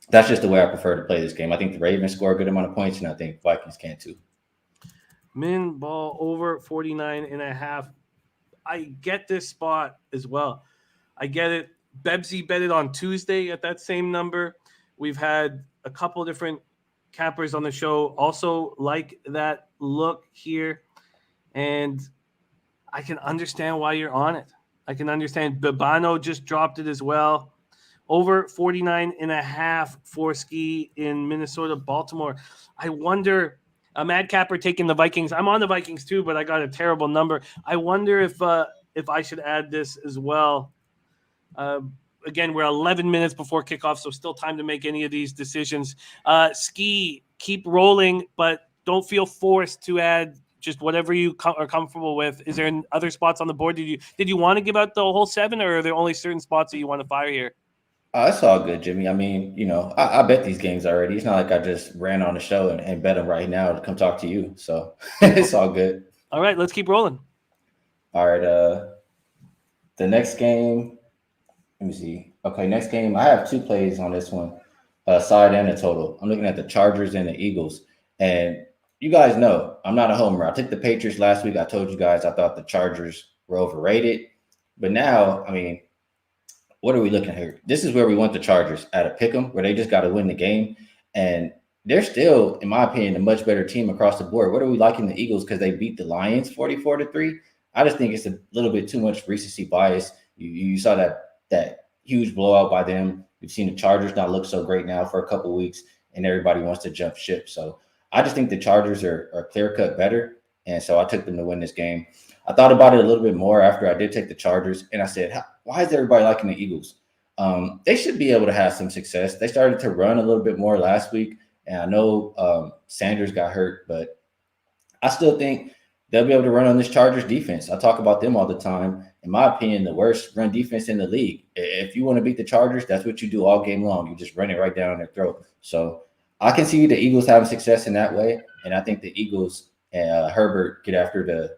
that's just the way I prefer to play this game. I think the Ravens score a good amount of points, and I think Vikings can too. Min ball over 49.5. I get this spot as well. I get it. Bebsy bet it on Tuesday at that same number. We've had a couple different cappers on the show also like that look here, and I can understand why you're on it. I can understand. Babano just dropped it as well. Over 49.5 for Skee in Minnesota, Baltimore. I wonder, a Mad Capper taking the Vikings. I'm on the Vikings too, but I got a terrible number. I wonder if I should add this as well. Again, we're 11 minutes before kickoff, so still time to make any of these decisions. Skee, keep rolling, but don't feel forced to add just whatever you are comfortable with. Is there other spots on the board? Did you want to give out the whole 7, or are there only certain spots that you want to fire here? It's all good, Jimmy. I mean, you know, I bet these games already. It's not like I just ran on the show and bet them right now to come talk to you. So it's all good. All right, let's keep rolling. All right. The next game. Let me see. Okay, next game. I have 2 plays on this one, side and a total. I'm looking at the Chargers and the Eagles, and you guys know I'm not a homer. I took the Patriots last week. I told you guys I thought the Chargers were overrated, but now, I mean, what are we looking at here? This is where we want the Chargers at a pick 'em, where they just got to win the game, and they're still, in my opinion, a much better team across the board. What are we liking the Eagles because they beat the Lions 44-3? I just think it's a little bit too much recency bias. You saw that huge blowout by them. We've seen the Chargers not look so great now for a couple of weeks, and everybody wants to jump ship. So I just think the Chargers are clear-cut better, and so I took them to win this game. I thought about it a little bit more after I did take the Chargers, and I said, why is everybody liking the Eagles? They should be able to have some success. They started to run a little bit more last week, and I know Sanders got hurt, but I still think they'll be able to run on this Chargers defense. I talk about them all the time. In my opinion, the worst run defense in the league. If you want to beat the Chargers, that's what you do all game long. You just run it right down their throat. So I can see the Eagles having success in that way, and I think the Eagles and Herbert get after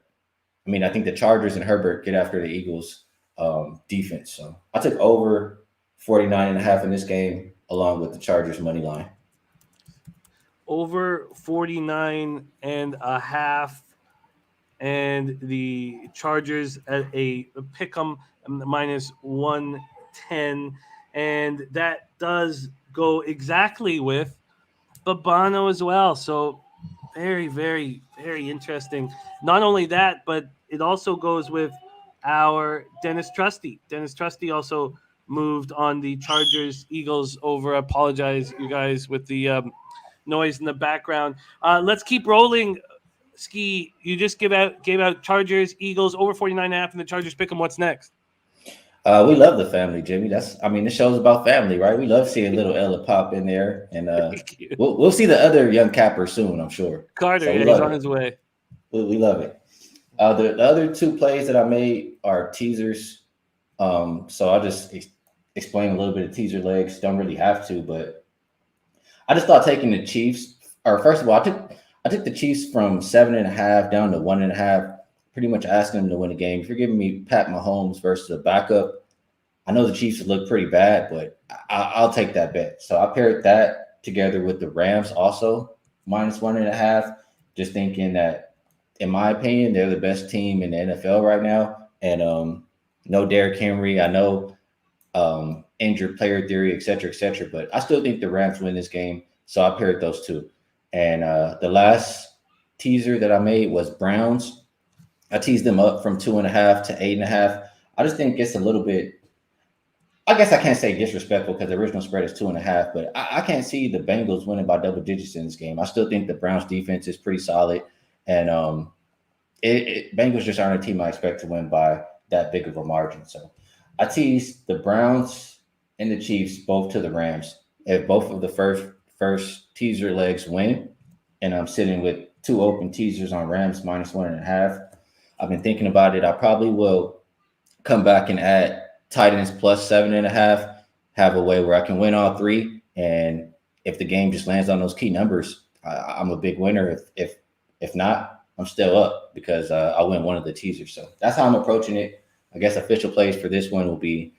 I think the Chargers and Herbert get after the Eagles defense. So I took over 49.5 in this game, along with the Chargers money line. Over 49.5, and the Chargers at a pick 'em minus 110, and that does go exactly with Babano as well. So very, very, very interesting. Not only that, but it also goes with our Dennis Trusty. Dennis Trusty also moved on the Chargers Eagles over. I apologize, you guys, with the noise in the background. Let's keep rolling. Skee, you just gave out Chargers Eagles over 49.5, and the Chargers pick 'em. What's next? We love the family, Jimmy. This show's about family, right? We love seeing little Ella pop in there, and we'll see the other young capper soon, I'm sure. Carter, So he's on his way. We love it. The other 2 plays that I made are teasers. So I'll just explain a little bit of teaser legs. Don't really have to, but I just thought taking the Chiefs. Or first of all, I took the Chiefs from 7.5 down to 1.5. Pretty much asking them to win the game. If you're giving me Pat Mahomes versus a backup, I know the Chiefs look pretty bad, but I'll take that bet. So I paired that together with the Rams also minus 1.5, just thinking that, in my opinion, they're the best team in the NFL right now. And no Derrick Henry. I know injured player theory, et cetera, but I still think the Rams win this game. So I paired those 2. And the last teaser that I made was Browns. I teased them up from 2.5 to 8.5. I just think it's a little bit, I guess I can't say disrespectful because the original spread is 2.5, but I can't see the Bengals winning by double digits in this game. I still think the Browns defense is pretty solid, and Bengals just aren't a team I expect to win by that big of a margin. So I teased the Browns and the Chiefs both to the Rams. If both of the first teaser legs win, and I'm sitting with 2 open teasers on Rams minus 1.5. I've been thinking about it. I probably will come back and add Titans plus 7.5, have a way where I can win all 3. And if the game just lands on those key numbers, I'm a big winner. If not, I'm still up because I'll win one of the teasers. So that's how I'm approaching it. I guess official plays for this one will be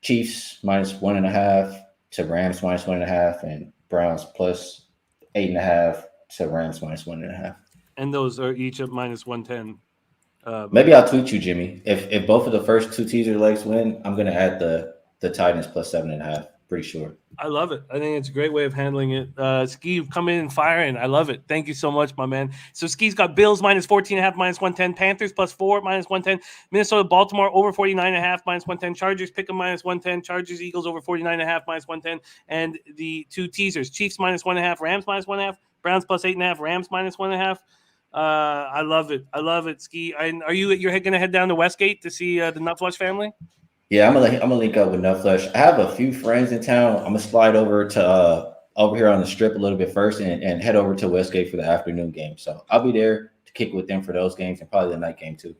Chiefs minus 1.5 to Rams minus 1.5, and Browns plus 8.5 to Rams minus 1.5. And those are each at minus 110. Maybe I'll tweet you, Jimmy. If both of the first 2 teaser legs win, I'm going to add the Titans plus 7.5. Pretty sure. I love it. I think it's a great way of handling it. Skee, you've come in and firing. I love it. Thank you so much, my man. So Skee's got Bills minus 14.5, minus 110. Panthers plus 4, minus 110. Minnesota, Baltimore over 49.5, minus 110. Chargers pick 'em minus 110. Chargers, Eagles over 49.5, minus 110. And the 2 teasers, Chiefs minus 1.5, Rams minus 1.5, Browns plus 8.5, Rams minus 1.5. I love it. I love it, Skee. Are you going to head down to Westgate to see the Nutflush family? Yeah, I'm gonna link up with Nutflush. I have a few friends in town. I'm gonna slide over to over here on the strip a little bit first and head over to Westgate for the afternoon game. So I'll be there to kick with them for those games and probably the night game too.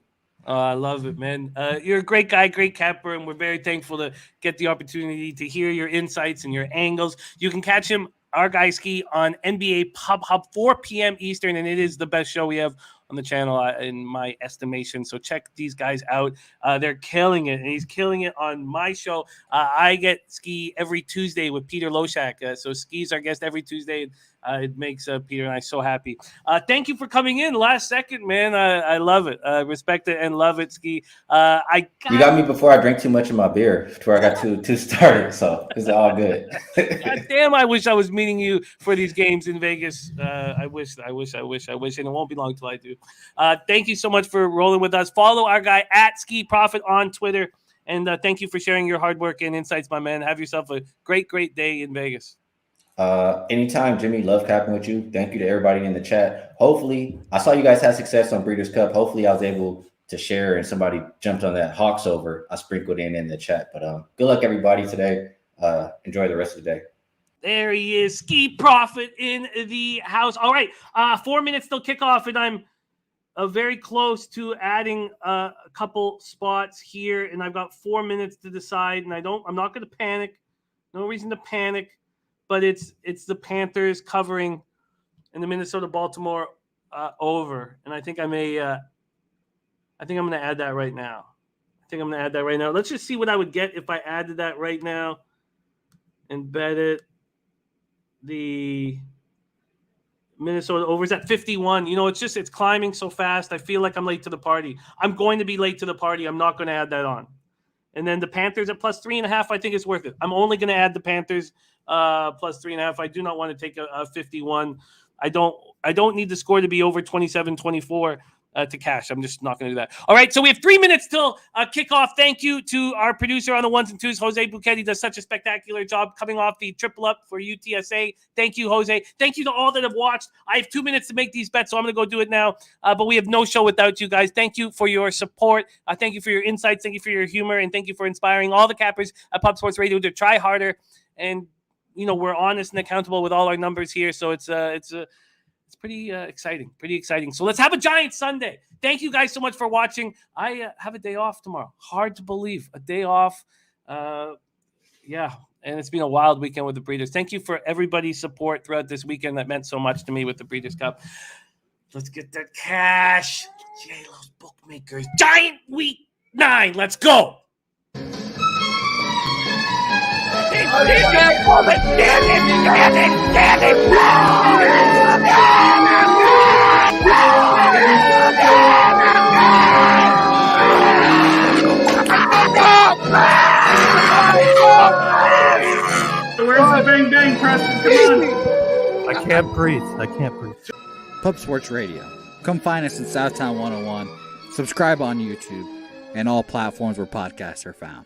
I love it, man. You're a great guy, great capper, and we're very thankful to get the opportunity to hear your insights and your angles. You can catch him, our guy Skee, on NBA Pub Hub, 4 p.m. Eastern, and it is the best show we have on the channel in my estimation. So check these guys out. They're killing it, and he's killing it on my show. I get Skee every Tuesday with Peter Loshak. So Skee's our guest every Tuesday. It makes Peter and I so happy. Thank you for coming in last second, man. I love it. Respect it and love it, Skee. You got me before I drank too much of my beer, to where I got too started. So it's all good. God damn, I wish I was meeting you for these games in Vegas. I wish, and it won't be long till I do. Thank you so much for rolling with us. Follow our guy at Skee Profit on Twitter, and thank you for sharing your hard work and insights, my man. Have yourself a great day in Vegas. Anytime, Jimmy. Love capping with you. Thank you to everybody in the chat. Hopefully, I saw you guys had success on Breeders' Cup. Hopefully, I was able to share and somebody jumped on that Hawks over. I sprinkled in the chat. But good luck, everybody, today. Enjoy the rest of the day. There he is, Skee Profit in the house. All right, 4 minutes till kickoff, and I'm very close to adding a couple spots here, and I've got 4 minutes to decide. And I'm not going to panic. No reason to panic. But it's the Panthers covering in the Minnesota-Baltimore over, and I think I'm going to add that right now. Let's just see what I would get if I added that right now and bet it. The Minnesota over is at 51. It's climbing so fast. I feel like I'm late to the party. I'm going to be late to the party. I'm not going to add that on. And then the Panthers at plus 3.5, I think it's worth it. I'm only going to add the Panthers plus 3.5. I do not want to take a 51. I don't need the score to be over 27-24 to cash. I'm just not going to do that. All right, so we have 3 minutes till kickoff. Thank you to our producer on the ones and twos, Jose Buchetti. Does such a spectacular job coming off the triple up for UTSA. Thank you, Jose. Thank you to all that have watched. I have 2 minutes to make these bets, so I'm going to go do it now. But we have no show without you guys. Thank you for your support. Thank you for your insights. Thank you for your humor, and thank you for inspiring all the cappers at Pub Sports Radio to try harder. And we're honest and accountable with all our numbers here, so it's pretty exciting. So let's have a giant Sunday. Thank you guys so much for watching. I have a day off tomorrow. Hard to believe, a day off. Yeah, and it's been a wild weekend with the Breeders. Thank you for everybody's support throughout this weekend. That meant so much to me with the Breeders' Cup. Let's get that cash. JLo's bookmakers. Giant week 9. Let's go. Where's the bang bang, Preston? Come on. I can't breathe. Pub Sports Radio. Come find us in Southtown 101. Subscribe on YouTube and all platforms where podcasts are found.